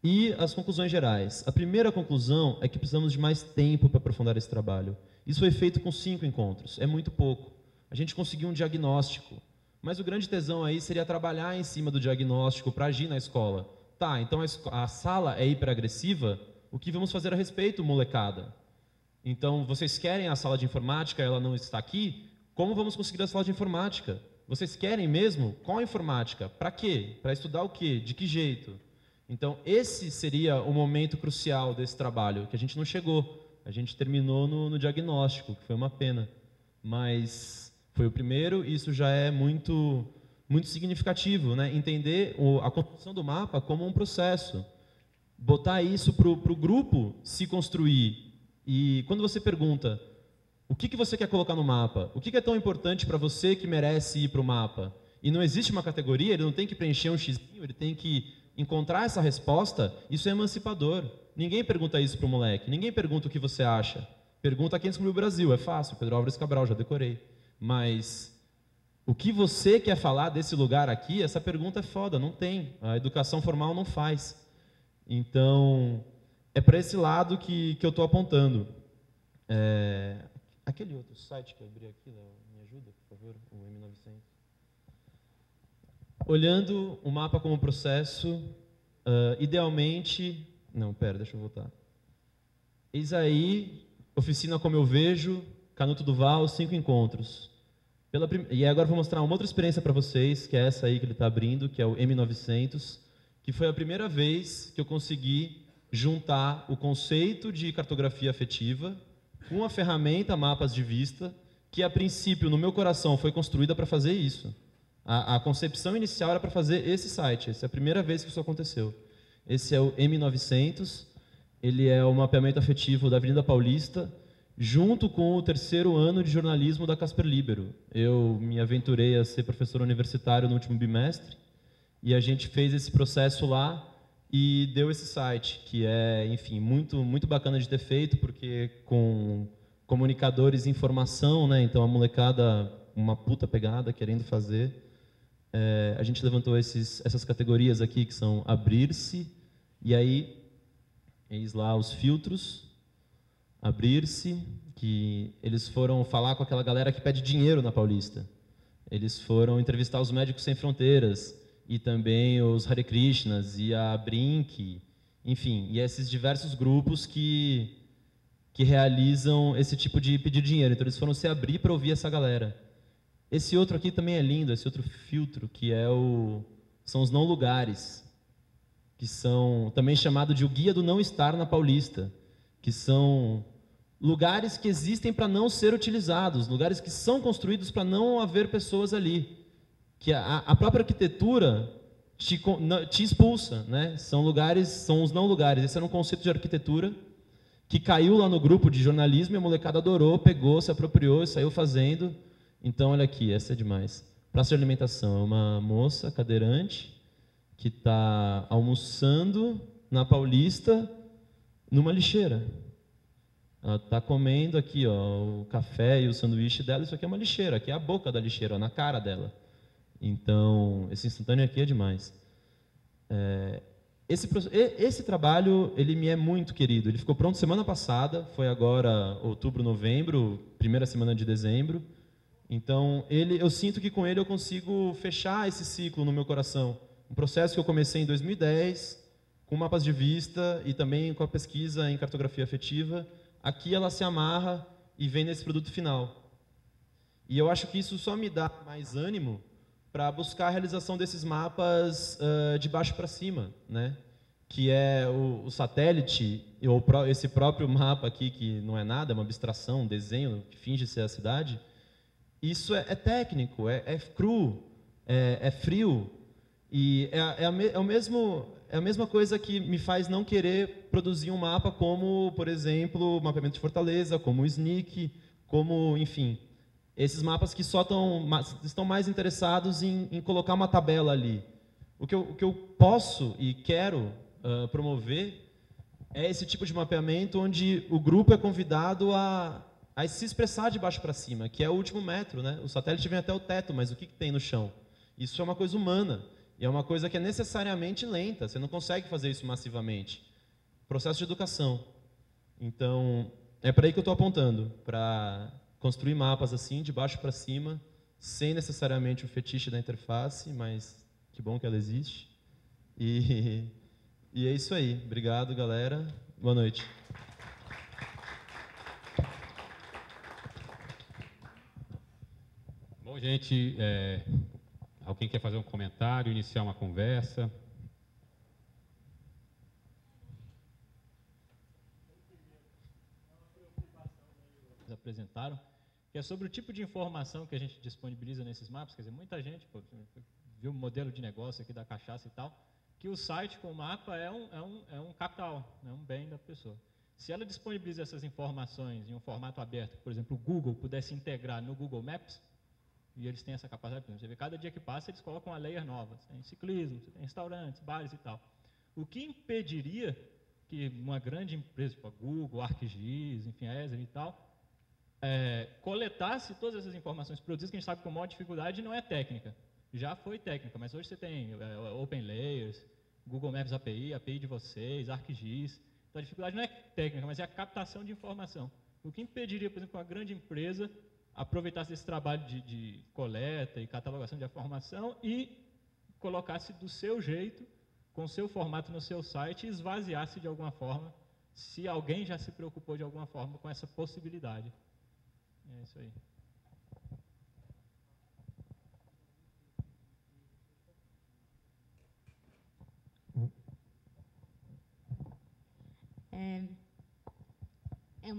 E as conclusões gerais. A primeira conclusão é que precisamos de mais tempo para aprofundar esse trabalho. Isso foi feito com 5 encontros, é muito pouco. A gente conseguiu um diagnóstico, mas o grande tesão aí seria trabalhar em cima do diagnóstico para agir na escola. Tá, então a sala é hiperagressiva, o que vamos fazer a respeito, molecada? Então, vocês querem a sala de informática, ela não está aqui? Como vamos conseguir a sala de informática? Vocês querem mesmo? Qual a informática? Para quê? Para estudar o quê? De que jeito? Então, esse seria o momento crucial desse trabalho, que a gente não chegou. A gente terminou no diagnóstico, que foi uma pena. Mas foi o primeiro, e isso já é muito, muito significativo, né? Entender a construção do mapa como um processo. Botar isso para o grupo se construir. E quando você pergunta, o que você quer colocar no mapa? O que é tão importante para você que merece ir para o mapa? E não existe uma categoria, ele não tem que preencher um xizinho, ele tem que encontrar essa resposta. Isso é emancipador. Ninguém pergunta isso para o moleque, ninguém pergunta o que você acha. Pergunta a quem descobriu o Brasil, é fácil, Pedro Álvares Cabral, já decorei. Mas o que você quer falar desse lugar aqui, essa pergunta é foda, não tem. A educação formal não faz. Então, é para esse lado que eu estou apontando. Aquele outro site que eu abri aqui, Léo, me ajuda, por favor, o M900. Olhando o mapa como processo, idealmente... Não, pera, deixa eu voltar. Eis aí, oficina como eu vejo, Canuto Duval, 5 encontros. E agora eu vou mostrar uma outra experiência para vocês, que é essa aí que ele está abrindo, que é o M900, que foi a primeira vez que eu consegui juntar o conceito de cartografia afetiva com a ferramenta Mapas de Vista, que a princípio, no meu coração, foi construída para fazer isso. A concepção inicial era para fazer esse site. Essa é a primeira vez que isso aconteceu. Esse é o M900, ele é o mapeamento afetivo da Avenida Paulista, junto com o 3º ano de jornalismo da Casper Libero. Eu me aventurei a ser professor universitário no último bimestre, e a gente fez esse processo lá e deu esse site, que é, enfim, muito, muito bacana de ter feito, porque com comunicadores em formação, né, então a molecada, uma puta pegada, querendo fazer, a gente levantou essas categorias aqui, que são abrir-se, e aí, eis lá os filtros, abrir-se, que eles foram falar com aquela galera que pede dinheiro na Paulista. Eles foram entrevistar os Médicos Sem Fronteiras, e também os Hare Krishnas, e a Brink, enfim, e esses diversos grupos que realizam esse tipo de pedir dinheiro. Então eles foram se abrir para ouvir essa galera. Esse outro aqui também é lindo, esse outro filtro, que são os não lugares, que são também chamado de o guia do não estar na Paulista, que são lugares que existem para não ser utilizados, lugares que são construídos para não haver pessoas ali, que a própria arquitetura te expulsa, né? São lugares, são os não lugares. Esse era um conceito de arquitetura que caiu lá no grupo de jornalismo e a molecada adorou, pegou, se apropriou e saiu fazendo. Então, olha aqui, essa é demais. Praça de alimentação, é uma moça cadeirante que está almoçando na Paulista numa lixeira. Ela está comendo aqui, ó, o café e o sanduíche dela. Isso aqui é uma lixeira, aqui é a boca da lixeira, ó, na cara dela. Então, esse instantâneo aqui é demais. Esse trabalho, ele me é muito querido. Ele ficou pronto semana passada, foi agora outubro, novembro, primeira semana de dezembro. Então, eu sinto que com ele eu consigo fechar esse ciclo no meu coração. Um processo que eu comecei em 2010, com mapas de vista e também com a pesquisa em cartografia afetiva. Aqui ela se amarra e vem nesse produto final. E eu acho que isso só me dá mais ânimo para buscar a realização desses mapas de baixo para cima, né? Que é o satélite, ou esse próprio mapa aqui, que não é nada, é uma abstração, um desenho que finge ser a cidade. Isso é técnico, é cru, é frio, e é a mesma coisa que me faz não querer produzir um mapa como, por exemplo, o mapeamento de Fortaleza, como o SNIC, como, enfim, esses mapas que só estão mais interessados em colocar uma tabela ali. O que eu posso e quero promover é esse tipo de mapeamento onde o grupo é convidado a se expressar de baixo para cima, que é o último metro, né? O satélite vem até o teto, mas o que tem no chão? Isso é uma coisa humana, e é uma coisa que é necessariamente lenta, você não consegue fazer isso massivamente. Processo de educação. Então, é para aí que eu estou apontando, para construir mapas assim, de baixo para cima, sem necessariamente o fetiche da interface, mas que bom que ela existe. E é isso aí. Obrigado, galera. Boa noite. Bom, gente, alguém quer fazer um comentário, iniciar uma conversa? Apresentaram, que é sobre o tipo de informação que a gente disponibiliza nesses mapas. Quer dizer, muita gente viu o modelo de negócio aqui da cachaça e tal, que o site com o mapa é um capital, é um bem da pessoa. Se ela disponibiliza essas informações em um formato aberto, por exemplo, o Google pudesse integrar no Google Maps, e eles têm essa capacidade, você vê, cada dia que passa eles colocam uma layer nova, você tem ciclismo, você tem restaurantes, bares e tal. O que impediria que uma grande empresa, tipo a Google, a ArcGIS, enfim, a Esri e tal, coletasse todas essas informações produzidas, que a gente sabe que com maior dificuldade não é técnica. Já foi técnica, mas hoje você tem OpenLayers, Google Maps API, API de vocês, ArcGIS. Então a dificuldade não é técnica, mas é a captação de informação. O que impediria, por exemplo, uma grande empresa aproveitasse esse trabalho de coleta e catalogação de informação e colocasse do seu jeito, com o seu formato no seu site, e esvaziasse de alguma forma se alguém já se preocupou de alguma forma com essa possibilidade. É isso aí.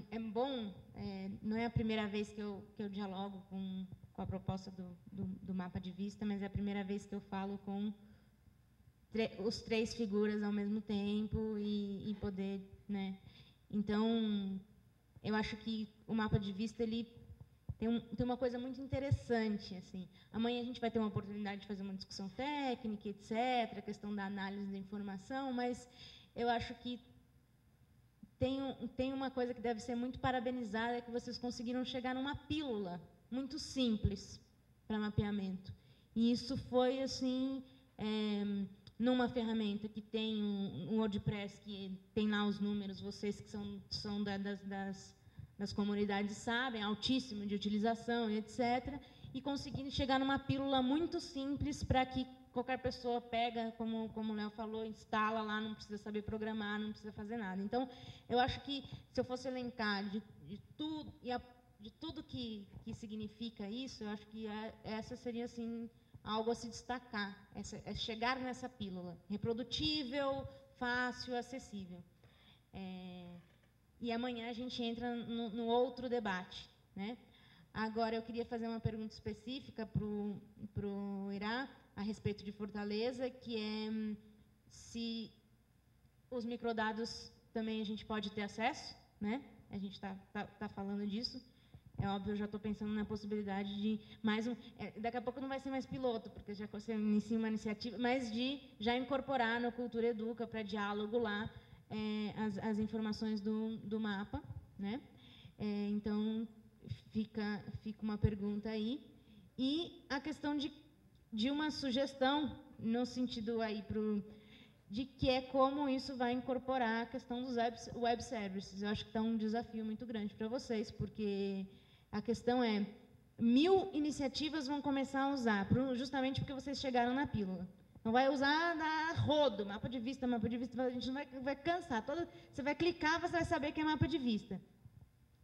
É bom, não é a primeira vez que eu dialogo com a proposta do mapa de vista, mas é a primeira vez que eu falo com os 3 figuras ao mesmo tempo e poder, né? Então, eu acho que o mapa de vista ele tem uma coisa muito interessante, assim. Amanhã a gente vai ter uma oportunidade de fazer uma discussão técnica, etc., a questão da análise da informação, mas eu acho que tem uma coisa que deve ser muito parabenizada, é que vocês conseguiram chegar numa pílula muito simples para mapeamento. E isso foi, assim, numa ferramenta que tem um WordPress, que tem lá os números, vocês que são das comunidades sabem, altíssimo de utilização, etc., e conseguindo chegar numa pílula muito simples para que qualquer pessoa pega, como o Léo falou, instala lá, não precisa saber programar, não precisa fazer nada. Então, eu acho que, se eu fosse elencar de tudo que significa isso, eu acho que essa seria, assim, algo a se destacar, é chegar nessa pílula, reprodutível, fácil, acessível. E amanhã a gente entra no outro debate, né? Agora, eu queria fazer uma pergunta específica para o Irá, a respeito de Fortaleza, que é se os microdados também a gente pode ter acesso, né? A gente tá falando disso. É óbvio, eu já estou pensando na possibilidade de mais um... daqui a pouco não vai ser mais piloto, porque já você inicia uma iniciativa, mas de já incorporar no Cultura Educa, para diálogo lá, as informações do mapa, né? Então, fica uma pergunta aí. E a questão de uma sugestão, no sentido aí de que como isso vai incorporar a questão dos web services. Eu acho que está um desafio muito grande para vocês, porque a questão é, 1000 iniciativas vão começar a usar, justamente porque vocês chegaram na pílula. Não vai usar na rodo, mapa de vista, a gente não vai cansar. Você vai clicar, você vai saber que é mapa de vista.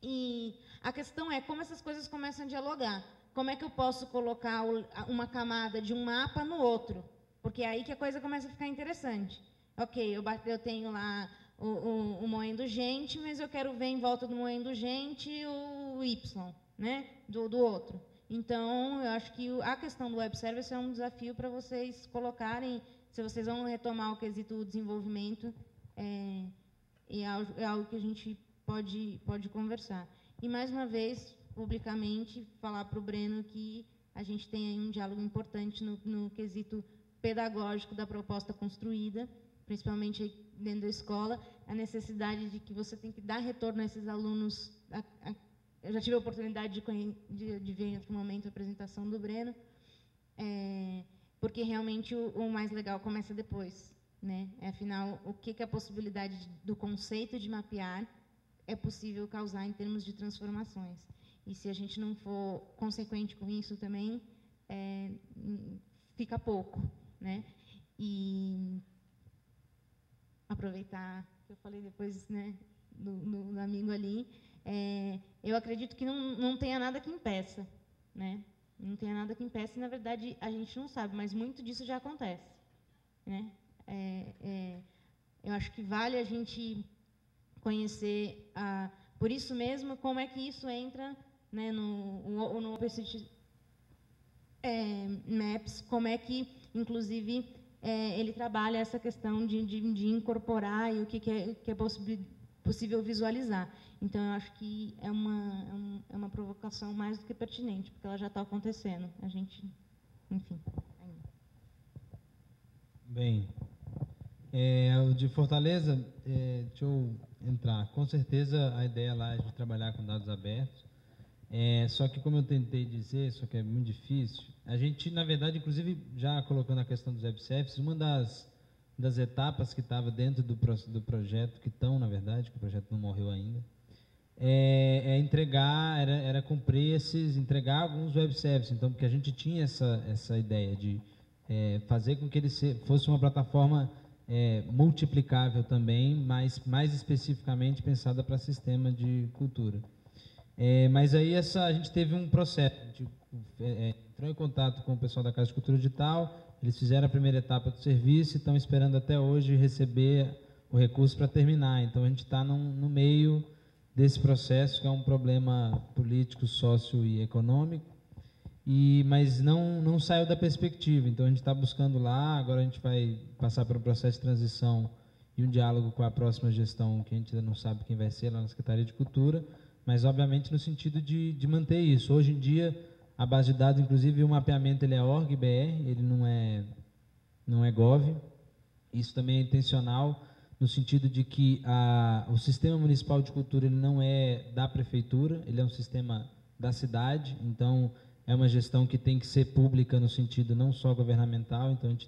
E a questão é como essas coisas começam a dialogar. Como é que eu posso colocar uma camada de um mapa no outro? Porque é aí que a coisa começa a ficar interessante. Ok, eu tenho lá o moendo gente, mas eu quero ver em volta do moendo gente o Y, né, do outro. Então, eu acho que a questão do web service é um desafio para vocês colocarem, se vocês vão retomar o quesito desenvolvimento, é algo que a gente pode conversar. E, mais uma vez, publicamente, falar para o Breno que a gente tem aí um diálogo importante no quesito pedagógico da proposta construída, principalmente aí dentro da escola, a necessidade de que você tem que dar retorno a esses alunos. Eu já tive a oportunidade de ver em outro momento a apresentação do Breno, porque realmente o mais legal começa depois, né? Afinal, o que a possibilidade do conceito de mapear é possível causar em termos de transformações. E se a gente não for consequente com isso também, fica pouco, né? E aproveitar que eu falei depois, né, do amigo ali, eu acredito que não tenha nada que impeça, né? Não tenha nada que impeça, e, na verdade, a gente não sabe, mas muito disso já acontece, né? Eu acho que vale a gente conhecer, por isso mesmo, como é que isso entra, né, no OpenCity Maps, como é que, inclusive, ele trabalha essa questão de incorporar e o que é possível visualizar. Então, eu acho que é uma provocação mais do que pertinente, porque ela já está acontecendo. A gente, enfim. Bem, o de Fortaleza, deixa eu entrar. Com certeza, a ideia lá é de trabalhar com dados abertos. Só que, como eu tentei dizer, só que é muito difícil, a gente, na verdade, inclusive, já colocando a questão dos web services, uma das etapas que estava dentro do projeto, que estão, na verdade, que o projeto não morreu ainda, entregar, era cumprir entregar alguns web services. Então, porque a gente tinha essa ideia de fazer com que ele fosse uma plataforma multiplicável também, mas mais especificamente pensada para sistema de cultura. Mas aí a gente teve um processo, a gente entrou em contato com o pessoal da Casa de Cultura Digital, eles fizeram a primeira etapa do serviço e estão esperando até hoje receber o recurso para terminar. Então, a gente está no meio desse processo, que é um problema político, sócio e econômico, mas não saiu da perspectiva. Então, a gente está buscando lá, agora a gente vai passar por um processo de transição e um diálogo com a próxima gestão, que a gente ainda não sabe quem vai ser lá na Secretaria de Cultura, mas, obviamente, no sentido de manter isso. Hoje em dia, a base de dados, inclusive, o mapeamento ele é org.br, ele não é gov. Isso também é intencional, no sentido de que o Sistema Municipal de Cultura ele não é da Prefeitura, ele é um sistema da cidade, então é uma gestão que tem que ser pública no sentido não só governamental, então a gente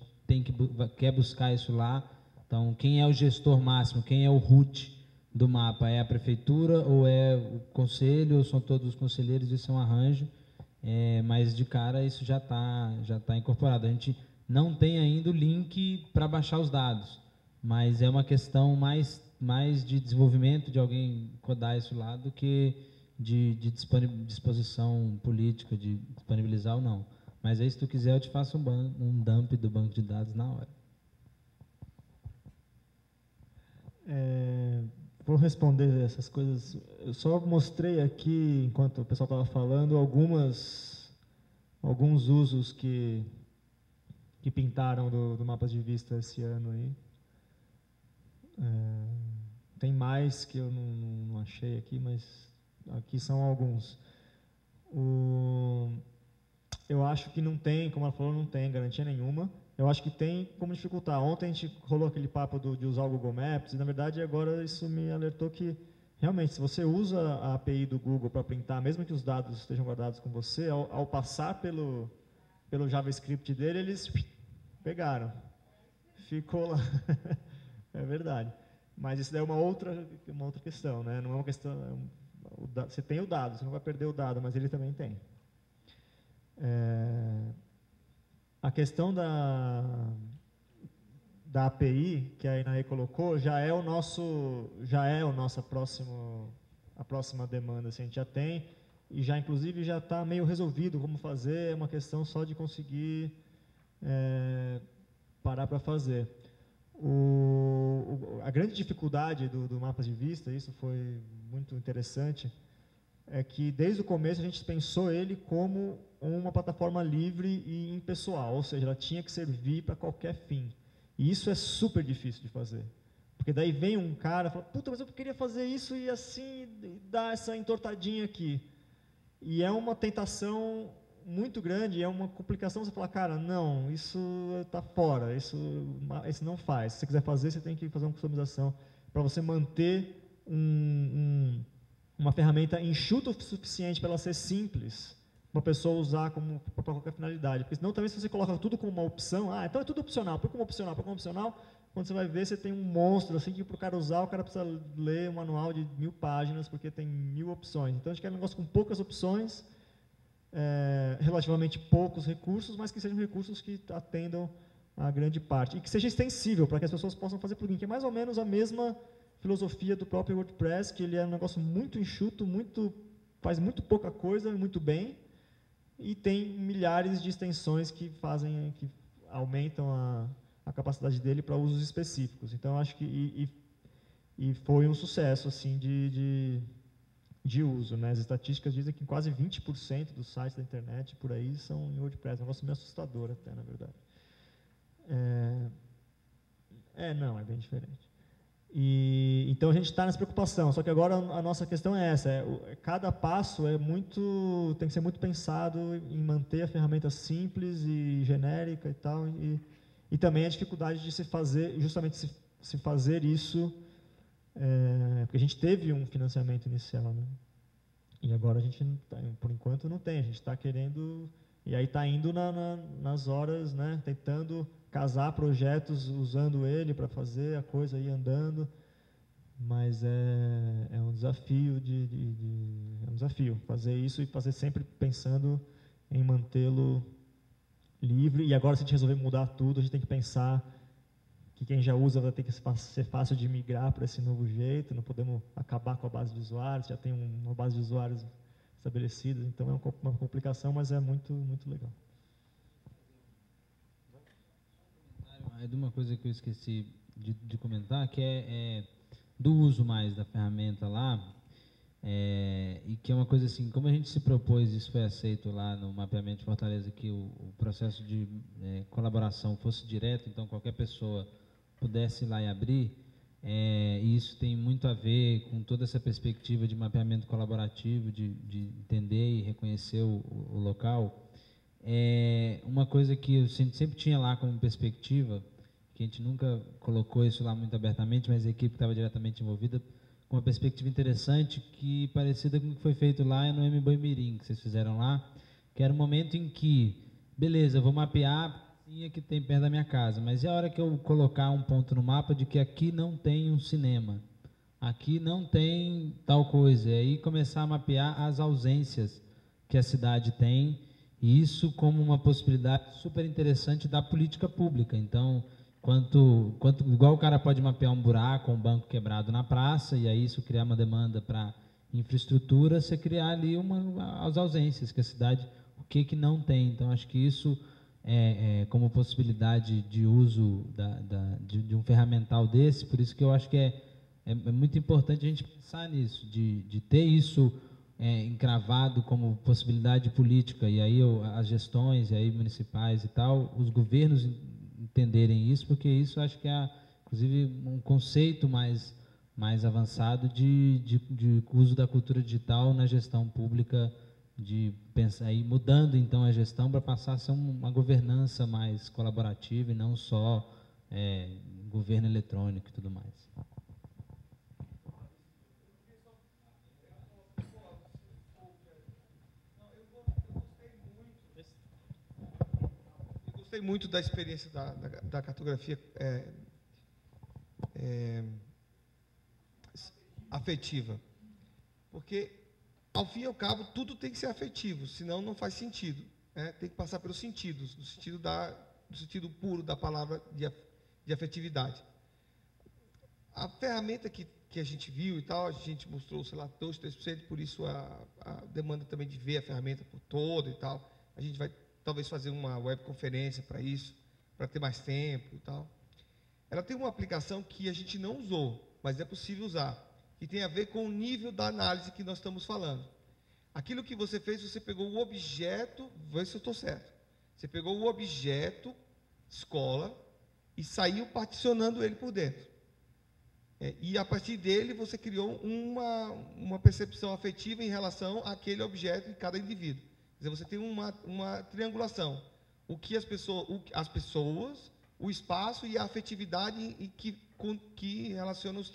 quer buscar isso lá. Então, quem é o gestor máximo, quem é o root do mapa? É a Prefeitura ou é o Conselho, ou são todos os conselheiros? Isso é um arranjo, mas de cara isso já tá incorporado. A gente não tem ainda o link para baixar os dados, mas é uma questão mais de desenvolvimento, de alguém codar isso lá, do que de disposição política, de disponibilizar ou não. Mas aí, se tu quiser, eu te faço um dump do banco de dados na hora. Vou responder essas coisas. Eu só mostrei aqui, enquanto o pessoal estava falando, alguns usos que pintaram do mapa de vista esse ano aí. Tem mais que eu não achei aqui, mas aqui são alguns. Eu acho que não tem, como ela falou, não tem garantia nenhuma. Eu acho que tem como dificultar. Ontem a gente rolou aquele papo de usar o Google Maps, e na verdade agora isso me alertou que, realmente, se você usa a API do Google para printar, mesmo que os dados estejam guardados com você, ao passar pelo JavaScript dele, eles pegaram. Ficou lá. É verdade. Mas isso daí é uma outra questão, né? Não é uma questão... Você tem o dado, você não vai perder o dado, mas ele também tem. A questão da API, que a Inaê colocou, já é a próxima demanda. Assim, a gente já tem, e já inclusive já está meio resolvido como fazer, é uma questão só de conseguir parar para fazer. A grande dificuldade do mapa de vista, isso foi muito interessante, é que desde o começo a gente pensou ele como uma plataforma livre e impessoal, ou seja, ela tinha que servir para qualquer fim. E isso é super difícil de fazer. Porque daí vem um cara e fala, puta, mas eu queria fazer isso e assim, dar essa entortadinha aqui. E é uma tentação muito grande, é uma complicação você falar, cara, não, isso está fora, isso não faz. Se você quiser fazer, você tem que fazer uma customização para você manter uma ferramenta enxuta o suficiente para ela ser simples, para a pessoa usar para qualquer finalidade. Porque senão também, se você coloca tudo como uma opção, então é tudo opcional, põe como opcional, quando você vai ver, você tem um monstro assim que para o cara usar, o cara precisa ler um manual de 1000 páginas, porque tem 1000 opções. Então a gente quer um negócio com poucas opções, relativamente poucos recursos, mas que sejam recursos que atendam a grande parte. E que seja extensível, para que as pessoas possam fazer plugin, que é mais ou menos a mesma filosofia do próprio WordPress, que ele é um negócio muito enxuto, faz muito pouca coisa, muito bem, e tem milhares de extensões que aumentam a capacidade dele para usos específicos. Então, acho que foi um sucesso assim de uso, né? As estatísticas dizem que quase 20% dos sites da internet por aí são em WordPress. É um negócio meio assustador até, na verdade. Não, é bem diferente. Então a gente está nessa preocupação, só que agora a nossa questão é essa, cada passo tem que ser muito pensado em manter a ferramenta simples e genérica e tal, e também a dificuldade de se fazer isso, porque a gente teve um financiamento inicial, né? E agora a gente, por enquanto, não tem, a gente está querendo, e aí está indo nas horas, né, tentando casar projetos usando ele para fazer a coisa aí andando, mas é um desafio fazer isso e fazer sempre pensando em mantê-lo livre. E agora, se a gente resolver mudar tudo, a gente tem que pensar que quem já usa vai ter que ser fácil de migrar para esse novo jeito, não podemos acabar com a base de usuários, já tem uma base de usuários estabelecida, então é uma complicação, mas é muito, muito legal. É de uma coisa que eu esqueci de comentar, que é do uso mais da ferramenta lá, e que é uma coisa assim, como a gente se propôs, isso foi aceito lá no mapeamento de Fortaleza, que o processo de colaboração fosse direto, então qualquer pessoa pudesse ir lá e abrir, e isso tem muito a ver com toda essa perspectiva de mapeamento colaborativo, de entender e reconhecer o local. Uma coisa que eu sempre tinha lá como perspectiva, que a gente nunca colocou isso lá muito abertamente, mas a equipe que estava diretamente envolvida, com uma perspectiva interessante, que parecida com o que foi feito lá no Mboimirim, que vocês fizeram lá, que era o momento em que, beleza, eu vou mapear a que tem perto da minha casa, mas é a hora que eu colocar um ponto no mapa de que aqui não tem um cinema, aqui não tem tal coisa, e aí começar a mapear as ausências que a cidade tem, e isso como uma possibilidade super interessante da política pública. Então, igual o cara pode mapear um buraco, um banco quebrado na praça, e aí isso criar uma demanda para infraestrutura, você criar ali as ausências que a cidade, o que não tem. Então, acho que isso como possibilidade de uso de um ferramental desse, por isso que eu acho que é muito importante a gente pensar nisso, de ter isso encravado como possibilidade política, e aí as gestões e aí municipais e tal, os governos entenderem isso, porque isso acho que é, inclusive, um conceito mais avançado de uso da cultura digital na gestão pública, de pensar aí mudando então a gestão para passar a ser uma governança mais colaborativa e não só governo eletrônico e tudo mais. Eu gostei muito da experiência da cartografia afetiva, porque ao fim e ao cabo, tudo tem que ser afetivo, senão não faz sentido. Tem que passar pelos sentidos, no sentido puro da palavra de afetividade. A ferramenta que a gente viu e tal, a gente mostrou, sei lá, 2, 3%, por isso a demanda também de ver a ferramenta por todo e tal. A gente vai talvez fazer uma webconferência para isso, para ter mais tempo e tal. Ela tem uma aplicação que a gente não usou, mas é possível usar, que tem a ver com o nível da análise que nós estamos falando. Aquilo que você fez, você pegou o objeto, vê se eu estou certo. Você pegou o objeto, escola, e saiu particionando ele por dentro. E a partir dele, você criou uma percepção afetiva em relação àquele objeto em cada indivíduo. Quer dizer, você tem uma triangulação. As pessoas, o espaço e a afetividade que relaciona os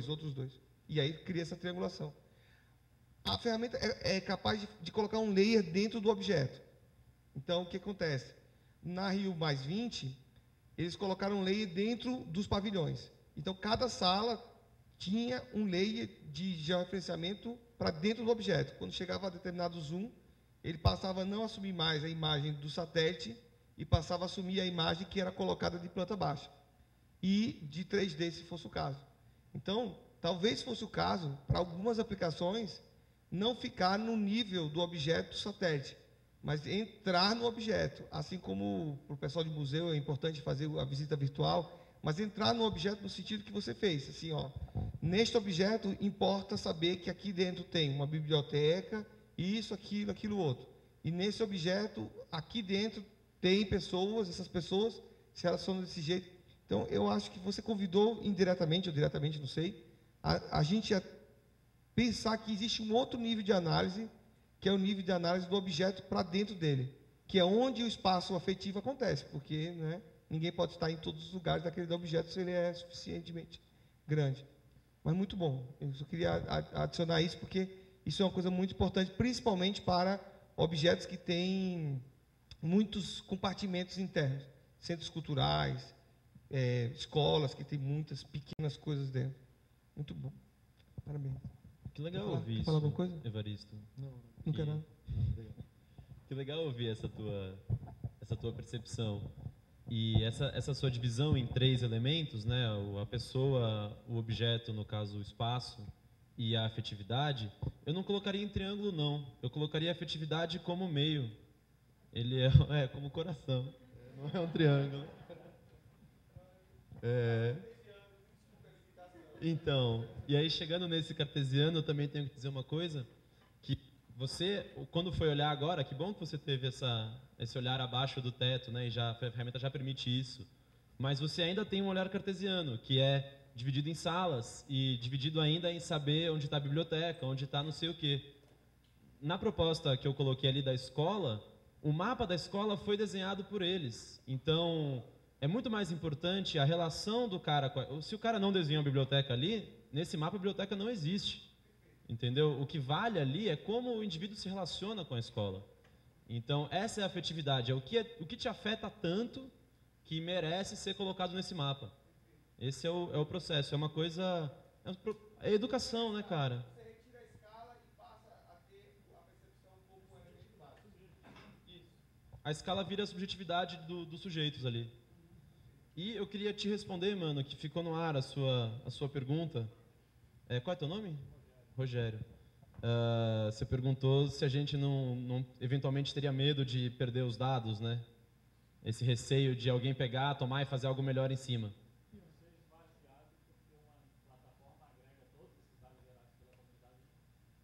outros dois. E aí cria essa triangulação. A ferramenta é capaz de colocar um layer dentro do objeto. Então, o que acontece? Na Rio Mais 20, eles colocaram um layer dentro dos pavilhões. Então, cada sala tinha um layer de georreferenciamento para dentro do objeto. Quando chegava a determinado zoom, ele passava a não assumir mais a imagem do satélite e passava a assumir a imagem que era colocada de planta baixa. E de 3D, se fosse o caso. Então, talvez fosse o caso, para algumas aplicações, não ficar no nível do objeto do satélite, mas entrar no objeto. Assim como para o pessoal de museu é importante fazer a visita virtual, mas entrar no objeto no sentido que você fez. Assim, neste objeto, importa saber que aqui dentro tem uma biblioteca, isso, aquilo, outro. E nesse objeto, aqui dentro, tem pessoas, essas pessoas se relacionam desse jeito. Então, eu acho que você convidou, indiretamente ou diretamente, não sei, a gente a pensar que existe um outro nível de análise, que é o nível de análise do objeto para dentro dele, que é onde o espaço afetivo acontece, porque ninguém pode estar em todos os lugares daquele objeto se ele é suficientemente grande. Mas muito bom. Eu só queria adicionar isso, porque isso é uma coisa muito importante, principalmente para objetos que têm muitos compartimentos internos, centros culturais, escolas que têm muitas pequenas coisas dentro. Muito bom. Parabéns. Que legal ouvir isso. Quer falar alguma coisa? Evaristo. Não quero não. Que legal ouvir essa tua percepção. E essa sua divisão em 3 elementos, né, a pessoa, o objeto, no caso o espaço, e a afetividade, eu não colocaria em triângulo, não. Eu colocaria a afetividade como meio. Ele é como coração, não é um triângulo. Então, e aí chegando nesse cartesiano, eu também tenho que dizer uma coisa, que você, quando foi olhar agora, que bom que você teve esse olhar abaixo do teto, né, e a ferramenta já permite isso, mas você ainda tem um olhar cartesiano, que é dividido em salas e dividido ainda em saber onde está a biblioteca, onde está não sei o quê. Na proposta que eu coloquei ali da escola, o mapa da escola foi desenhado por eles. Então, é muito mais importante a relação do cara com se o cara não desenhou a biblioteca ali, nesse mapa a biblioteca não existe. Entendeu? O que vale ali é como o indivíduo se relaciona com a escola. Então, essa é a afetividade, é o que te afeta tanto que merece ser colocado nesse mapa. Esse é o processo, é uma coisa... É educação, né, cara? Você retira a escala e passa a ter a percepção como um elemento básico. Isso. A escala vira a subjetividade dos sujeitos ali. E eu queria te responder, mano, que ficou no ar a sua pergunta. Qual é teu nome? Rogério. Você perguntou se a gente não eventualmente teria medo de perder os dados, né? Esse receio de alguém pegar, tomar e fazer algo melhor em cima.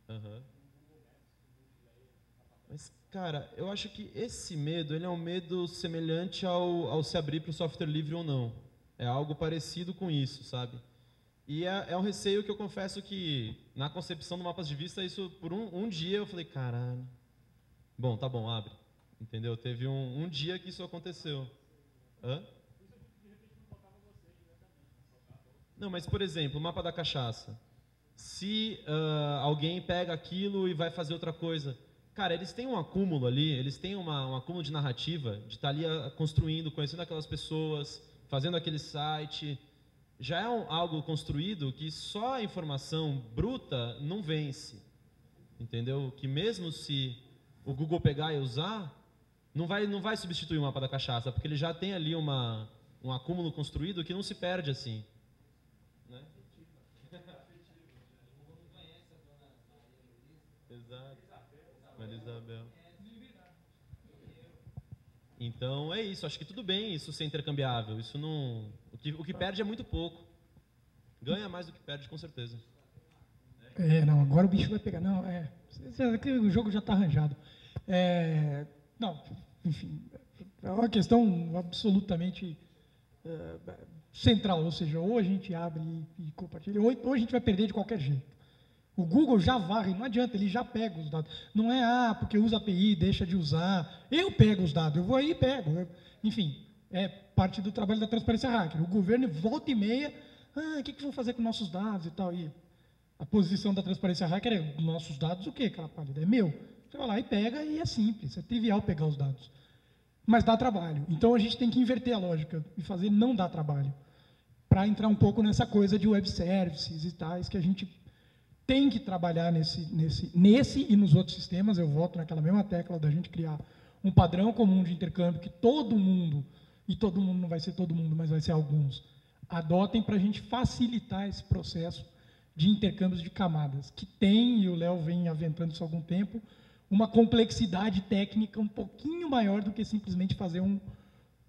Uhum. Mas, cara, eu acho que esse medo, ele é um medo semelhante ao se abrir para o software livre ou não. É algo parecido com isso, sabe? E é um receio que eu confesso que, na concepção do Mapas de Vista, isso por um dia eu falei, caralho, bom, tá bom, abre. Entendeu? Teve um dia que isso aconteceu. Hã? Não, mas, por exemplo, o mapa da cachaça. Se alguém pega aquilo e vai fazer outra coisa. Cara, eles têm um acúmulo ali, eles têm um acúmulo de narrativa, de estar ali construindo, conhecendo aquelas pessoas, fazendo aquele site. Já é algo construído que só a informação bruta não vence. Entendeu? Que mesmo se o Google pegar e usar, não vai substituir o mapa da cachaça, porque ele já tem ali um acúmulo construído que não se perde assim. Né? Exato. Maria Isabel. Então é isso, acho que tudo bem isso ser intercambiável. Isso não. O que perde é muito pouco. Ganha mais do que perde, com certeza. Não, agora o bicho vai pegar. Não, o jogo já está arranjado. Não, enfim, é uma questão absolutamente central, ou seja, ou a gente abre e compartilha, ou a gente vai perder de qualquer jeito. O Google já varre, não adianta, ele já pega os dados. Não é, porque usa API, deixa de usar. Eu pego os dados, eu vou aí e pego. Enfim, é parte do trabalho da transparência hacker. O governo volta e meia, o que vão fazer com nossos dados e tal. E a posição da transparência hacker é, nossos dados o quê, cara pálida? É meu. Você vai lá e pega e é simples, é trivial pegar os dados. Mas dá trabalho. Então a gente tem que inverter a lógica e fazer não dar trabalho. Para entrar um pouco nessa coisa de web services e tais, que a gente tem que trabalhar nesse e nos outros sistemas. Eu volto naquela mesma tecla da gente criar um padrão comum de intercâmbio que todo mundo, e todo mundo não vai ser todo mundo, mas vai ser alguns, adotem para a gente facilitar esse processo de intercâmbios de camadas, que tem, e o Léo vem aventando isso há algum tempo, uma complexidade técnica um pouquinho maior do que simplesmente fazer um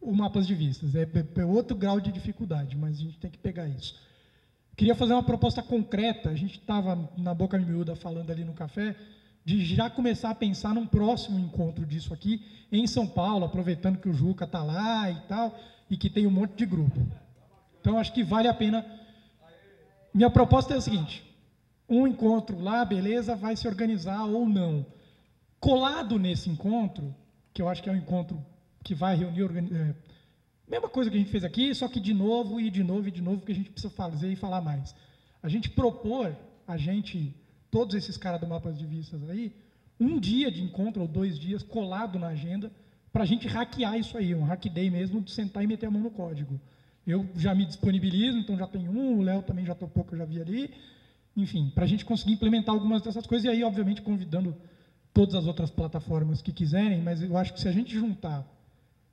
mapas de vistas. É outro grau de dificuldade, mas a gente tem que pegar isso. Queria fazer uma proposta concreta, a gente estava na boca miúda falando ali no café, de já começar a pensar num próximo encontro disso aqui, em São Paulo, aproveitando que o Juca está lá e tal, e que tem um monte de grupo. Então, acho que vale a pena. Minha proposta é a seguinte, um encontro lá, beleza, vai se organizar ou não. Colado nesse encontro, que eu acho que é um encontro que vai reunir... mesma coisa que a gente fez aqui, só que de novo, que a gente precisa fazer e falar mais. A gente propor, todos esses caras do Mapas de Vistas aí, um dia de encontro ou 2 dias colado na agenda, para a gente hackear isso aí, um hack day mesmo, de sentar e meter a mão no código. Eu já me disponibilizo, então já tenho o Léo também já topou, que eu já vi ali. Enfim, para a gente conseguir implementar algumas dessas coisas, e aí, obviamente, convidando todas as outras plataformas que quiserem, mas eu acho que se a gente juntar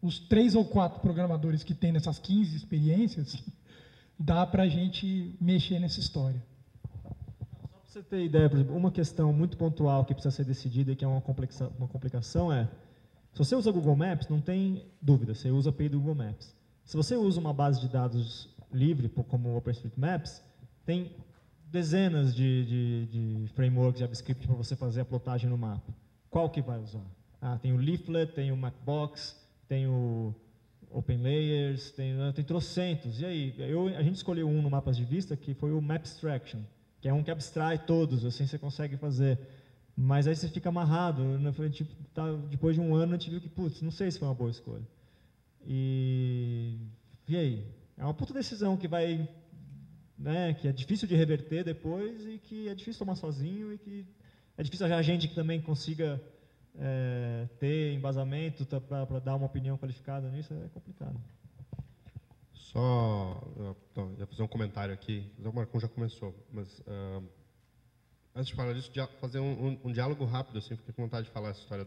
os 3 ou 4 programadores que tem nessas 15 experiências, dá para a gente mexer nessa história. Só para você ter ideia, por exemplo, uma questão muito pontual que precisa ser decidida e que é uma complicação é, se você usa Google Maps, não tem dúvida, você usa a API do Google Maps. Se você usa uma base de dados livre, como o OpenStreetMaps, tem dezenas de frameworks JavaScript para você fazer a plotagem no mapa. Qual que vai usar? Tem o Leaflet, tem o Mapbox, tem o OpenLayers, tem trocentos. E aí? A gente escolheu um no Mapas de Vista, que foi o MapStraction, que é um que abstrai todos, assim você consegue fazer. Mas aí você fica amarrado. Depois de um ano, a gente viu que, putz, não sei se foi uma boa escolha. E aí? É uma puta decisão que vai, né, que é difícil de reverter depois e que é difícil tomar sozinho e que é difícil a gente que também consiga ter embasamento para dar uma opinião qualificada nisso, é complicado. Ia fazer um comentário aqui, o Marcão já começou, mas antes de falar disso, fazer um diálogo rápido, assim, fiquei com vontade de falar essa história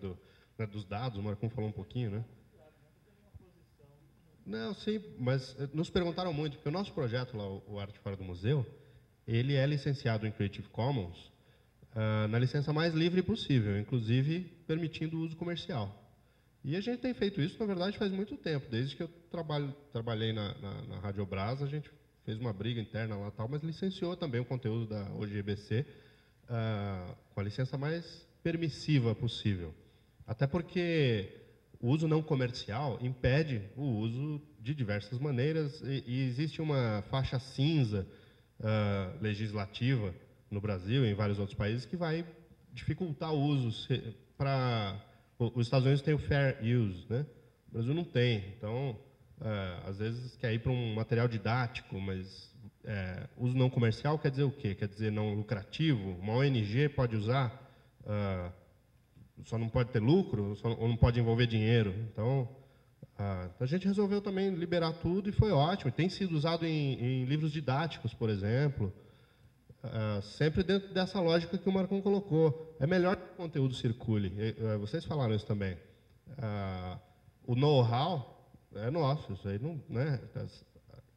dos dados, o Marcão falou um pouquinho, né? Não, sim, mas nos perguntaram muito, porque o nosso projeto lá, o Arte Fora do Museu, ele é licenciado em Creative Commons na licença mais livre possível, inclusive permitindo o uso comercial. E a gente tem feito isso, na verdade, faz muito tempo. Desde que eu trabalhei na Rádio Brás, a gente fez uma briga interna lá, tal, mas licenciou também o conteúdo da OGBC com a licença mais permissiva possível. Até porque o uso não comercial impede o uso de diversas maneiras e existe uma faixa cinza legislativa no Brasil e em vários outros países que vai dificultar o uso. Os Estados Unidos têm o fair use, né? O Brasil não tem. Então, às vezes quer ir para um material didático, mas uso não comercial quer dizer o quê? Quer dizer não lucrativo? Uma ONG pode usar, só não pode ter lucro, ou não pode envolver dinheiro. Então, a gente resolveu também liberar tudo e foi ótimo. Tem sido usado em livros didáticos, por exemplo, sempre dentro dessa lógica que o Marcão colocou. É melhor que o conteúdo circule. Vocês falaram isso também. O know-how é nosso. Isso aí não, né?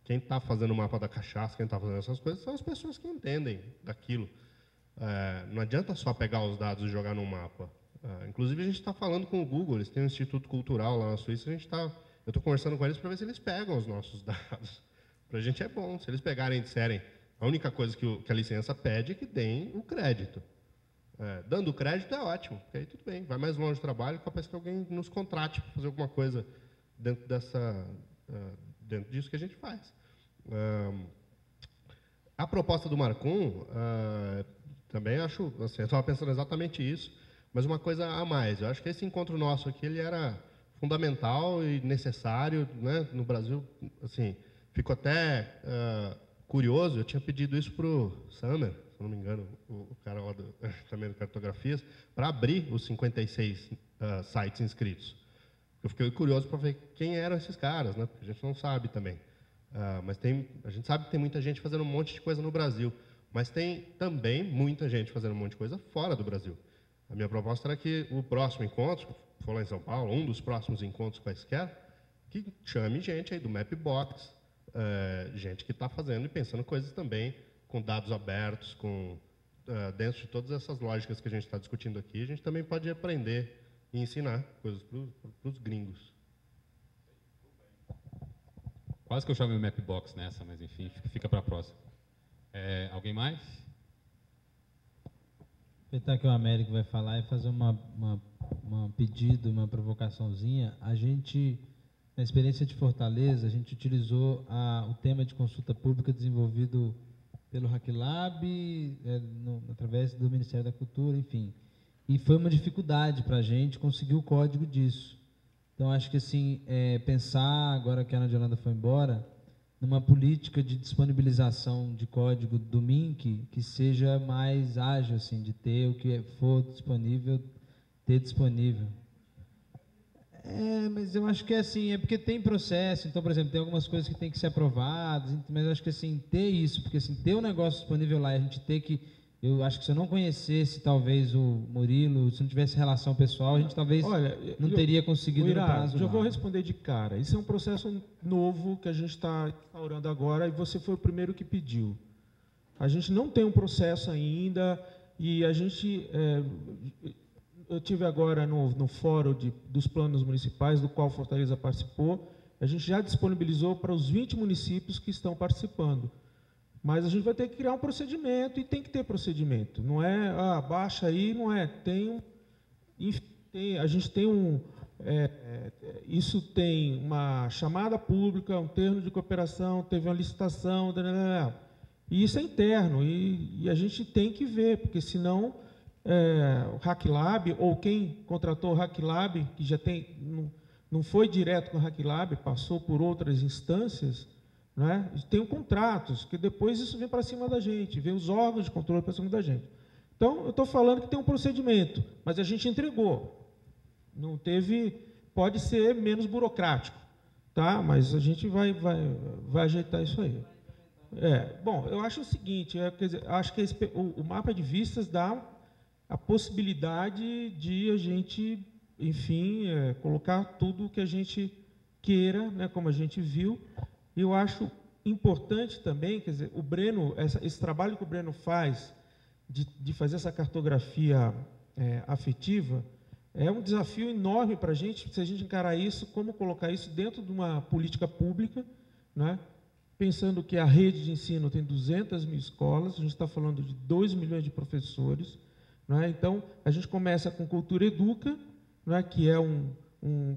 Quem está fazendo o mapa da cachaça, quem está fazendo essas coisas, são as pessoas que entendem daquilo. Não adianta só pegar os dados e jogar no mapa. Inclusive, a gente está falando com o Google, eles têm um instituto cultural lá na Suíça, eu estou conversando com eles para ver se eles pegam os nossos dados. Para a gente é bom, se eles pegarem e disserem, a única coisa que a licença pede é que deem o crédito. Dando o crédito é ótimo, porque aí tudo bem, vai mais longe do trabalho, capaz que alguém nos contrate para fazer alguma coisa dentro disso que a gente faz. A proposta do Marcum, também acho, assim, eu estava pensando exatamente isso, mas uma coisa a mais. Eu acho que esse encontro nosso aqui ele era fundamental e necessário, né? No Brasil, assim, ficou até curioso. Eu tinha pedido isso para o Summer, se não me engano, o cara lá também do Cartografias, para abrir os 56 sites inscritos. Eu fiquei curioso para ver quem eram esses caras, né? Porque a gente não sabe também. Mas a gente sabe que tem muita gente fazendo um monte de coisa no Brasil, mas tem também muita gente fazendo um monte de coisa fora do Brasil. A minha proposta era que o próximo encontro, for lá em São Paulo, um dos próximos encontros quaisquer, que chame gente aí do Mapbox, gente que está fazendo e pensando coisas também com dados abertos, dentro de todas essas lógicas que a gente está discutindo aqui, a gente também pode aprender e ensinar coisas para os gringos. Quase que eu chamei o Mapbox nessa, mas enfim, fica para a próxima. Alguém mais? Aproveitar que o Américo vai falar e fazer um pedido, uma provocaçãozinha. A gente, na experiência de Fortaleza, a gente utilizou o tema de consulta pública desenvolvido pelo HackLab, através do Ministério da Cultura, enfim. E foi uma dificuldade para a gente conseguir o código disso. Então, acho que assim, pensar, agora que a Ana Yolanda foi embora, numa política de disponibilização de código do MINC que seja mais ágil, assim, de ter o que for disponível, ter disponível. Mas eu acho que assim, porque tem processo, então, por exemplo, tem algumas coisas que tem que ser aprovadas, mas eu acho que assim, ter isso, porque assim, ter o negócio disponível lá e a gente ter que Eu acho que se eu não conhecesse, talvez, o Murilo, se não tivesse relação pessoal, a gente talvez não teria conseguido no prazo. Já vou responder de cara. Isso é um processo novo que a gente está instaurando agora e você foi o primeiro que pediu. A gente não tem um processo ainda e a gente... eu tive agora no fórum dos planos municipais, do qual Fortaleza participou, a gente já disponibilizou para os 20 municípios que estão participando. Mas a gente vai ter que criar um procedimento e tem que ter procedimento. Não é, baixa aí, não é. A gente tem isso tem uma chamada pública, um termo de cooperação, teve uma licitação, e isso é interno, e a gente tem que ver, porque senão o HackLab, ou quem contratou o HackLab, que já não foi direto com o HackLab, passou por outras instâncias, né? Tem contratos, que depois isso vem para cima da gente, vem os órgãos de controle para cima da gente. Então, eu estou falando que tem um procedimento, mas a gente entregou. Não teve, pode ser menos burocrático, tá? Mas a gente vai ajeitar isso aí. Bom, eu acho o seguinte, quer dizer, acho que o mapa de vistas dá a possibilidade de a gente, enfim, colocar tudo o que a gente queira, né, como a gente viu. E eu acho importante também, quer dizer, o Breno, esse trabalho que o Breno faz de fazer essa cartografia afetiva, é um desafio enorme para a gente, se a gente encarar isso, como colocar isso dentro de uma política pública, né? Pensando que a rede de ensino tem 200 mil escolas, a gente está falando de 2 milhões de professores, né? Então, a gente começa com Cultura Educa, né? Que é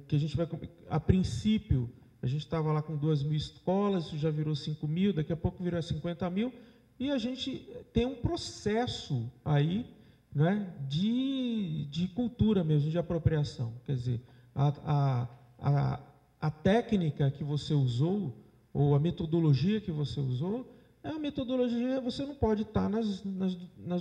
que a gente vai, a princípio, a gente estava lá com 2 mil escolas, isso já virou 5 mil, daqui a pouco virá 50 mil, e a gente tem um processo aí, né, de cultura mesmo, de apropriação. Quer dizer, a técnica que você usou, ou a metodologia que você usou, é uma metodologia, você não pode estar nas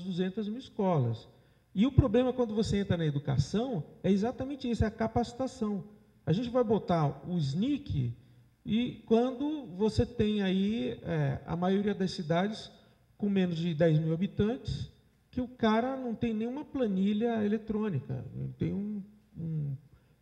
200 mil escolas. E o problema quando você entra na educação é exatamente isso, é a capacitação. A gente vai botar o SNCC e quando você tem aí a maioria das cidades com menos de 10 mil habitantes, que o cara não tem nenhuma planilha eletrônica, não tem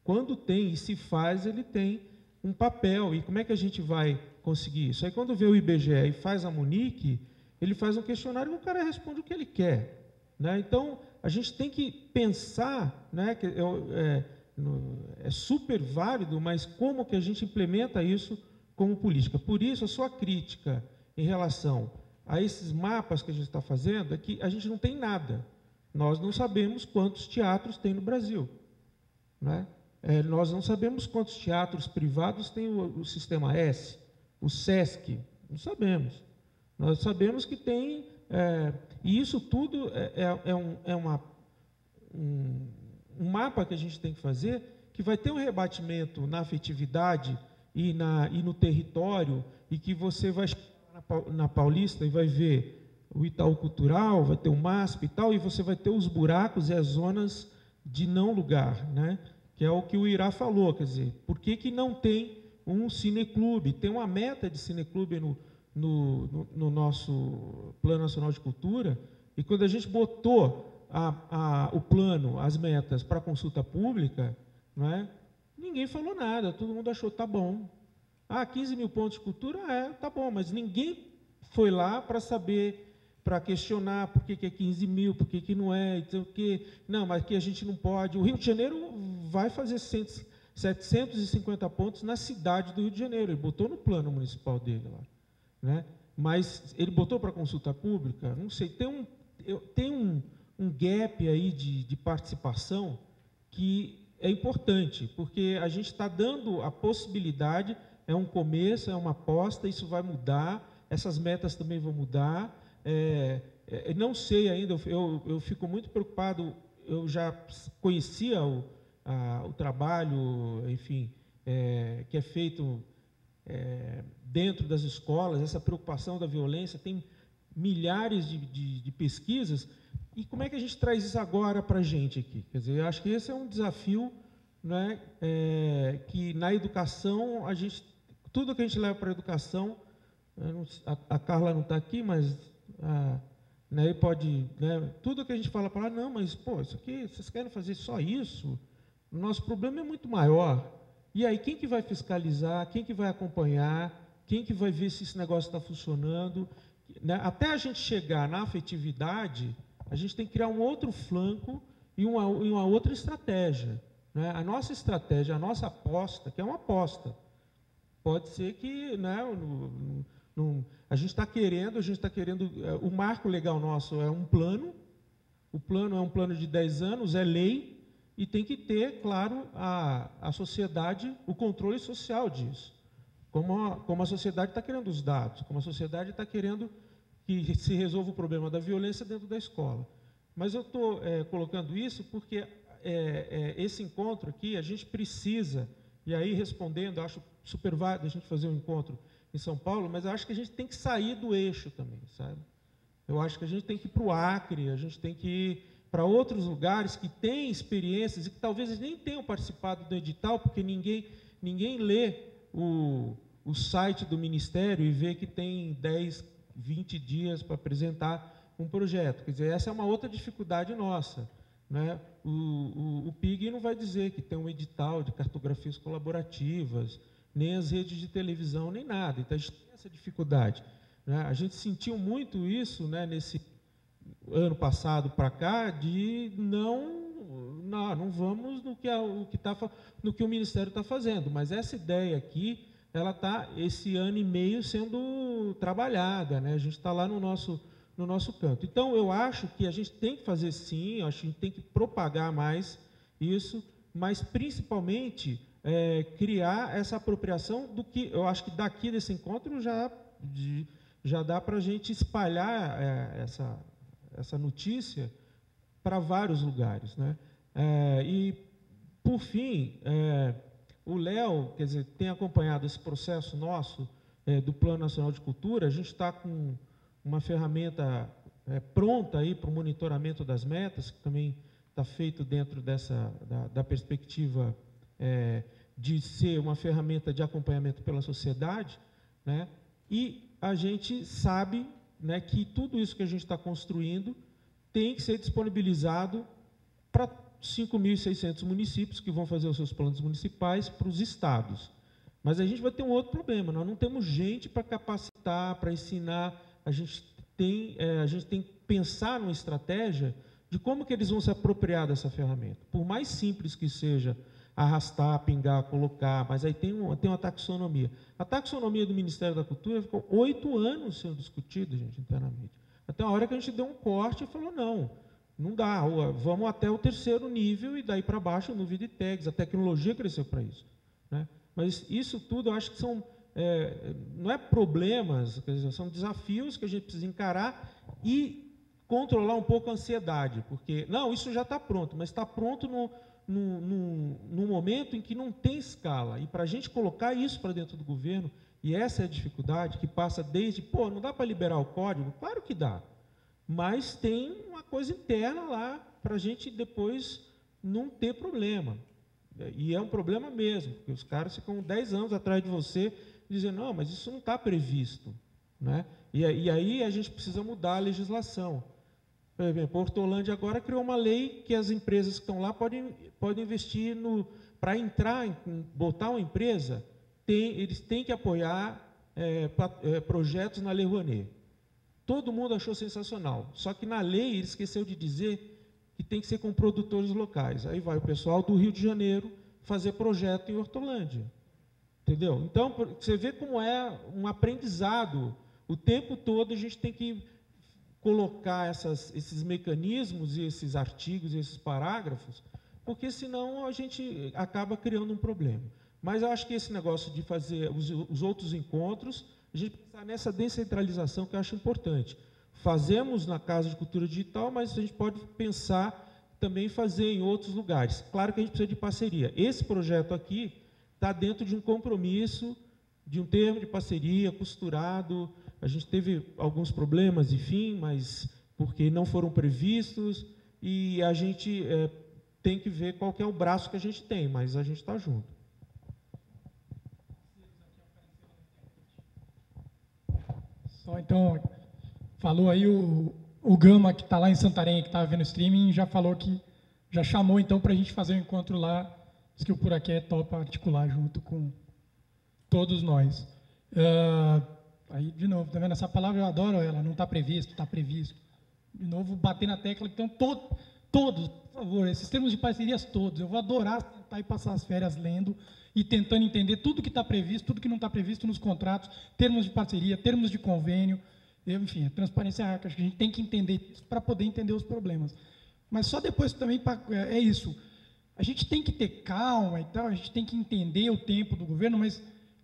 quando tem e se faz, ele tem um papel. E como é que a gente vai conseguir isso? Aí quando vê o IBGE e faz a Munique, ele faz um questionário e o cara responde o que ele quer, né? Então, a gente tem que pensar, né, que é super válido, mas como que a gente implementa isso como política? Por isso, a sua crítica em relação a esses mapas que a gente está fazendo é que a gente não tem nada. Nós não sabemos quantos teatros tem no Brasil, né? Nós não sabemos quantos teatros privados tem o Sistema S, o SESC, não sabemos. Nós sabemos que tem, e isso tudo um mapa que a gente tem que fazer, que vai ter um rebatimento na afetividade e no território, e que você vai na Paulista e vai ver o Itaú Cultural, vai ter o MASP e tal, e você vai ter os buracos e as zonas de não lugar, né? Que é o que o Irá falou, quer dizer, por que não tem um cineclube? Tem uma meta de cineclube no nosso Plano Nacional de Cultura, e quando a gente botou o plano, as metas para consulta pública, não é? Ninguém falou nada, todo mundo achou, tá bom. 15 mil pontos de cultura, tá bom, mas ninguém foi lá para saber, para questionar por que é 15 mil, por que não é, então, não, mas que a gente não pode. O Rio de Janeiro vai fazer 750 pontos na cidade do Rio de Janeiro, ele botou no plano municipal dele lá, né? Mas ele botou para consulta pública, não sei, tem um gap aí de participação que é importante, porque a gente está dando a possibilidade, é um começo, é uma aposta, isso vai mudar, essas metas também vão mudar. Não sei ainda, eu fico muito preocupado, eu já conhecia o trabalho, enfim, que é feito dentro das escolas, essa preocupação da violência, tem milhares de pesquisas, e como é que a gente traz isso agora para a gente aqui? Quer dizer, eu acho que esse é um desafio, né, que na educação, tudo que a gente leva para a educação, a Carla não está aqui, mas né, e pode, né, tudo que a gente fala para lá, não, mas, pô, isso aqui, vocês querem fazer só isso? O nosso problema é muito maior. E aí, quem que vai fiscalizar? Quem que vai acompanhar? Quem que vai ver se esse negócio está funcionando? Né? Até a gente chegar na afetividade, a gente tem que criar um outro flanco e uma outra estratégia. Né? A nossa estratégia, a nossa aposta, que é uma aposta, pode ser que, né, a gente está querendo, o marco legal nosso é um plano, o plano é um plano de 10 anos, é lei, e tem que ter, claro, a sociedade, o controle social disso. Como a sociedade está querendo os dados, como a sociedade está querendo que se resolva o problema da violência dentro da escola. Mas eu estou colocando isso porque esse encontro aqui, a gente precisa, e aí respondendo, acho super válido a gente fazer um encontro em São Paulo, mas eu acho que a gente tem que sair do eixo também, sabe? Eu acho que a gente tem que ir para o Acre, a gente tem que ir para outros lugares que têm experiências e que talvez nem tenham participado do edital, porque ninguém lê o site do Ministério e vê que tem 10, 20 dias para apresentar um projeto. Quer dizer, essa é uma outra dificuldade nossa. Né? O PIG não vai dizer que tem um edital de cartografias colaborativas, nem as redes de televisão, nem nada. Então, a gente tem essa dificuldade. Né? A gente sentiu muito isso, né, nesse ano passado para cá, de não vamos no que o Ministério está fazendo. Mas essa ideia aqui, ela está, esse ano e meio, sendo trabalhada. Né? A gente está lá no nosso canto. Então, eu acho que a gente tem que fazer sim, eu acho que a gente tem que propagar mais isso, mas, principalmente, criar essa apropriação do que, eu acho que daqui desse encontro já dá para a gente espalhar essa notícia para vários lugares. Né? E, por fim, o Léo, quer dizer, tem acompanhado esse processo nosso do Plano Nacional de Cultura. A gente está com uma ferramenta pronta aí para o monitoramento das metas, que também está feito dentro da perspectiva de ser uma ferramenta de acompanhamento pela sociedade, né? E a gente sabe, né, que tudo isso que a gente está construindo tem que ser disponibilizado para 5.600 municípios que vão fazer os seus planos municipais, para os estados. Mas a gente vai ter um outro problema, nós não temos gente para capacitar, para ensinar, a gente tem que pensar numa estratégia de como que eles vão se apropriar dessa ferramenta. Por mais simples que seja arrastar, pingar, colocar, mas aí tem uma taxonomia. A taxonomia do Ministério da Cultura ficou 8 anos sendo discutida, gente, internamente. Até a hora que a gente deu um corte e falou, não dá, vamos até o 3º nível e daí para baixo o nível de tags, a tecnologia cresceu para isso. Né? Mas isso tudo eu acho que são, não é problemas, quer dizer, são desafios que a gente precisa encarar e controlar um pouco a ansiedade, porque, isso já está pronto, mas está pronto num momento em que não tem escala. E para a gente colocar isso para dentro do governo, e essa é a dificuldade, que passa desde, não dá para liberar o código? Claro que dá, mas tem uma coisa interna lá para a gente depois não ter problema. E é um problema mesmo, porque os caras ficam 10 anos atrás de você, dizendo, não, mas isso não está previsto. Né? E aí a gente precisa mudar a legislação. Por exemplo, a Hortolândia agora criou uma lei que as empresas que estão lá podem investir para entrar, botar uma empresa, eles têm que apoiar projetos na Lei Rouanet. Todo mundo achou sensacional, só que na lei ele esqueceu de dizer que tem que ser com produtores locais. Aí vai o pessoal do Rio de Janeiro fazer projeto em Hortolândia. Entendeu? Então, você vê como é um aprendizado. O tempo todo a gente tem que colocar esses mecanismos e esses artigos e esses parágrafos, porque senão a gente acaba criando um problema. Mas eu acho que esse negócio de fazer os outros encontros, a gente precisa nessa descentralização que eu acho importante. Fazemos na Casa de Cultura Digital, mas a gente pode pensar também em fazer em outros lugares. Claro que a gente precisa de parceria. Esse projeto aqui está dentro de um compromisso, de um termo de parceria costurado. A gente teve alguns problemas, enfim, mas porque não foram previstos, e a gente tem que ver qual que é o braço que a gente tem, mas a gente está junto. Só então, falou aí o Gama, que está lá em Santarém, que estava vendo o streaming, já falou que já chamou então para a gente fazer um encontro lá. Diz que o Por Aqui é topa articular junto com todos nós. Aí, de novo, tá vendo? Essa palavra eu adoro ela, não está previsto, está previsto. De novo, bater na tecla, então, todos, por favor, esses termos de parcerias todos. Eu vou adorar sentar e passar as férias lendo e tentando entender tudo que está previsto, tudo que não está previsto nos contratos, termos de parceria, termos de convênio, enfim, a transparência, acho que a gente tem que entender isso para poder entender os problemas. Mas só depois também, é isso, a gente tem que ter calma e tal, a gente tem que entender o tempo do governo, mas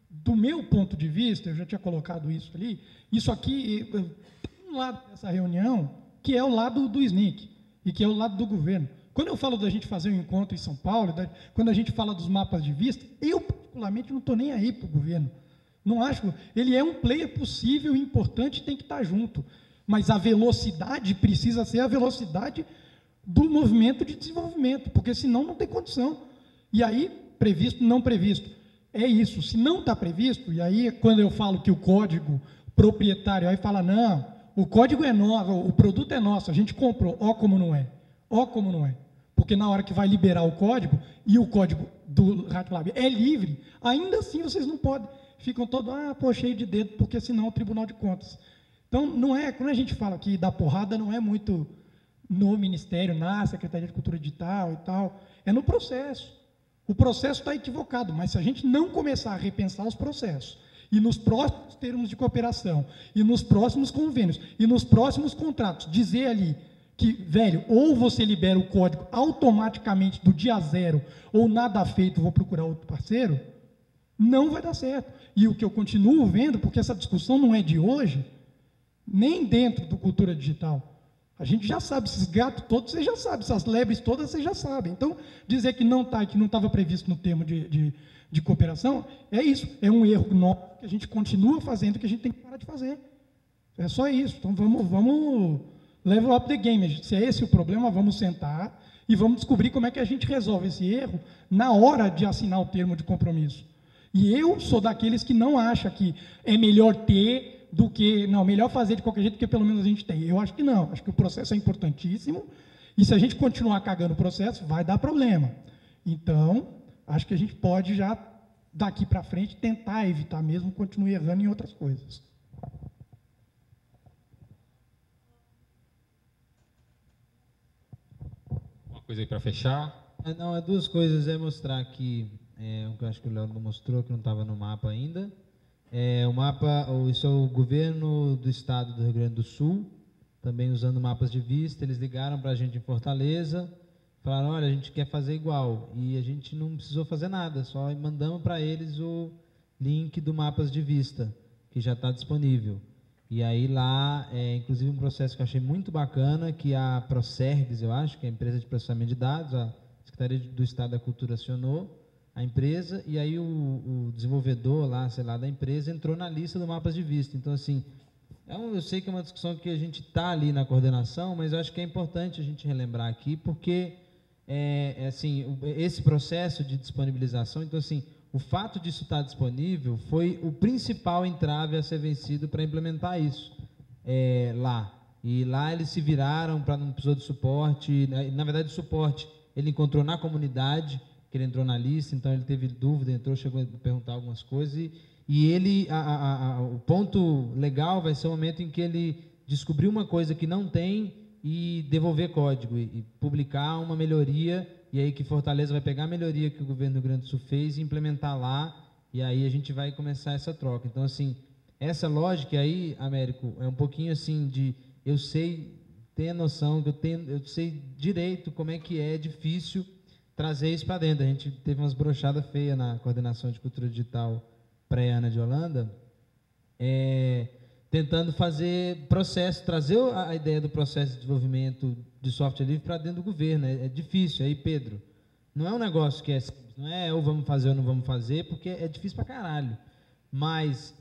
do meu ponto de vista, eu já tinha colocado isso ali, isso aqui, tem um lado dessa reunião, que é o lado do SNIC, e que é o lado do governo. Quando eu falo da gente fazer um encontro em São Paulo, quando a gente fala dos mapas de vista, eu, particularmente, não estou nem aí para o governo. Não acho. Ele é um player possível e importante, tem que estar junto. Mas a velocidade precisa ser a velocidade do movimento de desenvolvimento, porque senão não tem condição. E aí, previsto, não previsto. É isso. Se não está previsto, e aí quando eu falo que o código proprietário, aí fala, não, o código é nosso, o produto é nosso, a gente comprou, ó como não é. Ó como não é. Porque na hora que vai liberar o código, e o código do RATLab é livre, ainda assim vocês não podem. Ficam todos, cheio de dedo, porque senão é o Tribunal de Contas. Então, não é, quando a gente fala aqui da porrada, não é muito no Ministério, na Secretaria de Cultura Digital e tal, é no processo. O processo está equivocado, mas se a gente não começar a repensar os processos, e nos próximos termos de cooperação, e nos próximos convênios, e nos próximos contratos, dizer ali que, velho, ou você libera o código automaticamente do dia zero, ou nada feito, vou procurar outro parceiro, não vai dar certo. E o que eu continuo vendo, porque essa discussão não é de hoje, nem dentro do Cultura Digital. A gente já sabe, esses gatos todos, você já sabe, essas lebres todas, você já sabe. Então, dizer que não está, que não estava previsto no termo de cooperação, é isso, é um erro nosso que a gente continua fazendo, que a gente tem que parar de fazer. É só isso. Então, vamos level up the game. Se é esse o problema, vamos sentar e vamos descobrir como é que a gente resolve esse erro na hora de assinar o termo de compromisso. E eu sou daqueles que não acham que é melhor ter do que... Não, melhor fazer de qualquer jeito, porque pelo menos a gente tem. Eu acho que não. Acho que o processo é importantíssimo. E se a gente continuar cagando o processo, vai dar problema. Então, acho que a gente pode já, daqui para frente, tentar evitar mesmo, continuar errando em outras coisas. Uma coisa aí para fechar? Não, é duas coisas. É mostrar que... o que eu acho que o Léo não mostrou, que não estava no mapa ainda. O mapa, isso é o governo do estado do Rio Grande do Sul, também usando mapas de vista. Eles ligaram para a gente em Fortaleza, falaram, olha, a gente quer fazer igual. E a gente não precisou fazer nada, só mandamos para eles o link do mapas de vista, que já está disponível. E aí lá, inclusive um processo que eu achei muito bacana, que a Procergs, eu acho, que é a empresa de processamento de dados, a Secretaria do Estado da Cultura acionou a empresa, e aí o desenvolvedor lá, sei lá, da empresa entrou na lista do mapas de vista. Então, assim, eu sei que é uma discussão que a gente está ali na coordenação, mas eu acho que é importante a gente relembrar aqui, porque, assim, esse processo de disponibilização, então, assim, o fato disso estar disponível foi o principal entrave a ser vencido para implementar isso lá. E lá eles se viraram, para não precisar de suporte, na verdade o suporte ele encontrou na comunidade, que ele entrou na lista, então ele teve dúvida, entrou, chegou a perguntar algumas coisas, e ele, o ponto legal vai ser o momento em que ele descobriu uma coisa que não tem e devolver código, e publicar uma melhoria, e aí que Fortaleza vai pegar a melhoria que o governo do Rio Grande do Sul fez e implementar lá, e aí a gente vai começar essa troca. Então, assim, essa lógica aí, Américo, é um pouquinho assim de, eu sei, ter a noção, eu sei direito como é que é difícil trazer isso para dentro. A gente teve umas brochadas feias na coordenação de cultura digital pré-Ana de Holanda, tentando fazer processo, trazer a ideia do processo de desenvolvimento de software livre para dentro do governo. É difícil. Aí, Pedro, não é um negócio que não é ou vamos fazer ou não vamos fazer, porque é difícil para caralho. Mas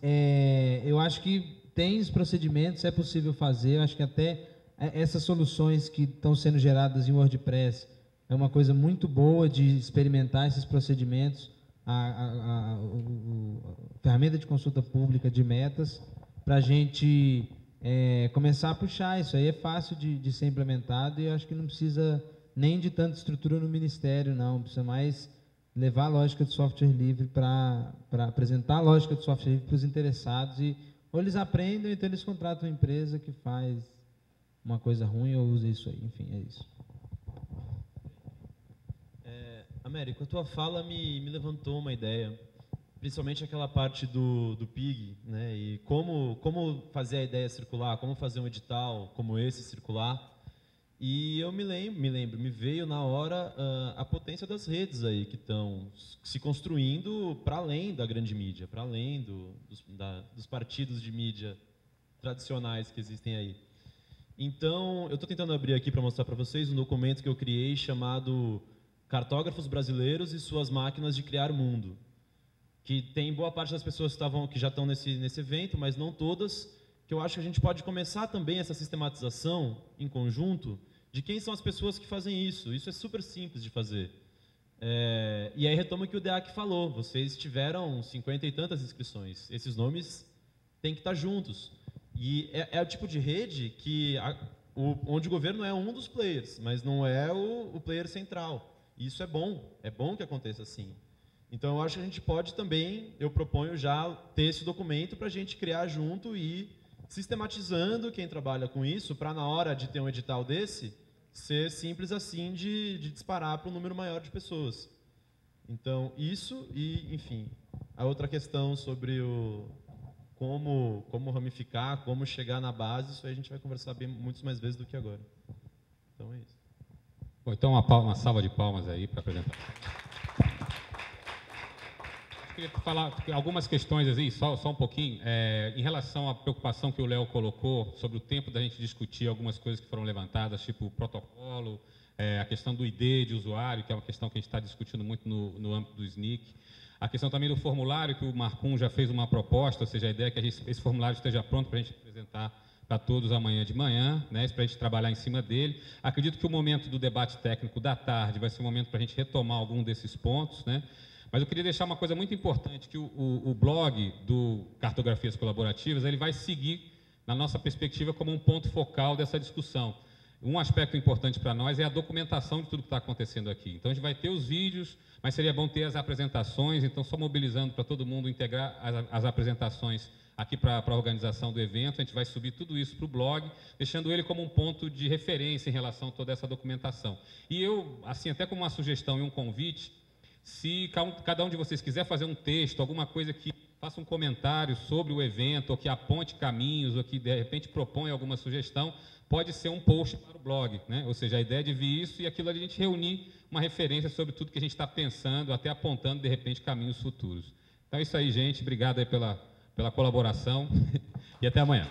eu acho que tem os procedimentos, é possível fazer. Eu acho que até essas soluções que estão sendo geradas em WordPress é uma coisa muito boa de experimentar esses procedimentos, a ferramenta de consulta pública de metas, para a gente começar a puxar. Isso aí é fácil de ser implementado e eu acho que não precisa nem de tanta estrutura no Ministério, não. Precisa mais levar a lógica do software livre para apresentar a lógica do software livre para os interessados e ou eles aprendem, ou então eles contratam uma empresa que faz uma coisa ruim ou usa isso aí. Enfim, é isso. Américo, a tua fala me levantou uma ideia, principalmente aquela parte do PIG, né? E como fazer a ideia circular, como fazer um edital como esse circular. E eu me veio na hora a potência das redes aí que estão se construindo para além da grande mídia, para além dos partidos de mídia tradicionais que existem aí. Então, eu estou tentando abrir aqui para mostrar para vocês um documento que eu criei chamado Cartógrafos Brasileiros e Suas Máquinas de Criar Mundo, que tem boa parte das pessoas que já estão nesse evento, mas não todas, que eu acho que a gente pode começar também essa sistematização em conjunto de quem são as pessoas que fazem isso. Isso é super simples de fazer. E aí retoma o que o DEAC falou, vocês tiveram 50 e tantas inscrições, esses nomes têm que estar juntos. E é o tipo de rede que onde o governo é um dos players, mas não é o player central. E isso é bom que aconteça assim. Então, eu acho que a gente pode também, eu proponho já ter esse documento para a gente criar junto e sistematizando quem trabalha com isso, para na hora de ter um edital desse, ser simples assim de disparar para um número maior de pessoas. Então, isso e, enfim, a outra questão sobre como ramificar, como chegar na base, isso aí a gente vai conversar muitas mais vezes do que agora. Então, é isso. Bom, então uma salva de palmas aí para apresentar. Eu queria falar algumas questões aí, só um pouquinho, em relação à preocupação que o Léo colocou sobre o tempo da gente discutir algumas coisas que foram levantadas, tipo o protocolo, a questão do ID de usuário, que é uma questão que a gente está discutindo muito no âmbito do SNCC, a questão também do formulário, que o Marcum já fez uma proposta, ou seja, a ideia é que esse formulário esteja pronto para a gente apresentar para todos amanhã de manhã, né, para a gente trabalhar em cima dele. Acredito que o momento do debate técnico da tarde vai ser um momento para a gente retomar algum desses pontos, né? Mas eu queria deixar uma coisa muito importante, que o blog do Cartografias Colaborativas, ele vai seguir, na nossa perspectiva, como um ponto focal dessa discussão. Um aspecto importante para nós é a documentação de tudo que está acontecendo aqui. Então, a gente vai ter os vídeos, mas seria bom ter as apresentações, então, só mobilizando para todo mundo integrar as apresentações aqui para a organização do evento. A gente vai subir tudo isso para o blog, deixando ele como um ponto de referência em relação a toda essa documentação. E eu, assim, até como uma sugestão e um convite, se cada um de vocês quiser fazer um texto, alguma coisa que faça um comentário sobre o evento, ou que aponte caminhos, ou que de repente propõe alguma sugestão, pode ser um post para o blog, né? Ou seja, a ideia de vir isso e aquilo ali a gente reunir uma referência sobre tudo que a gente está pensando, até apontando de repente caminhos futuros. Então é isso aí, gente. Obrigado aí pela colaboração e até amanhã.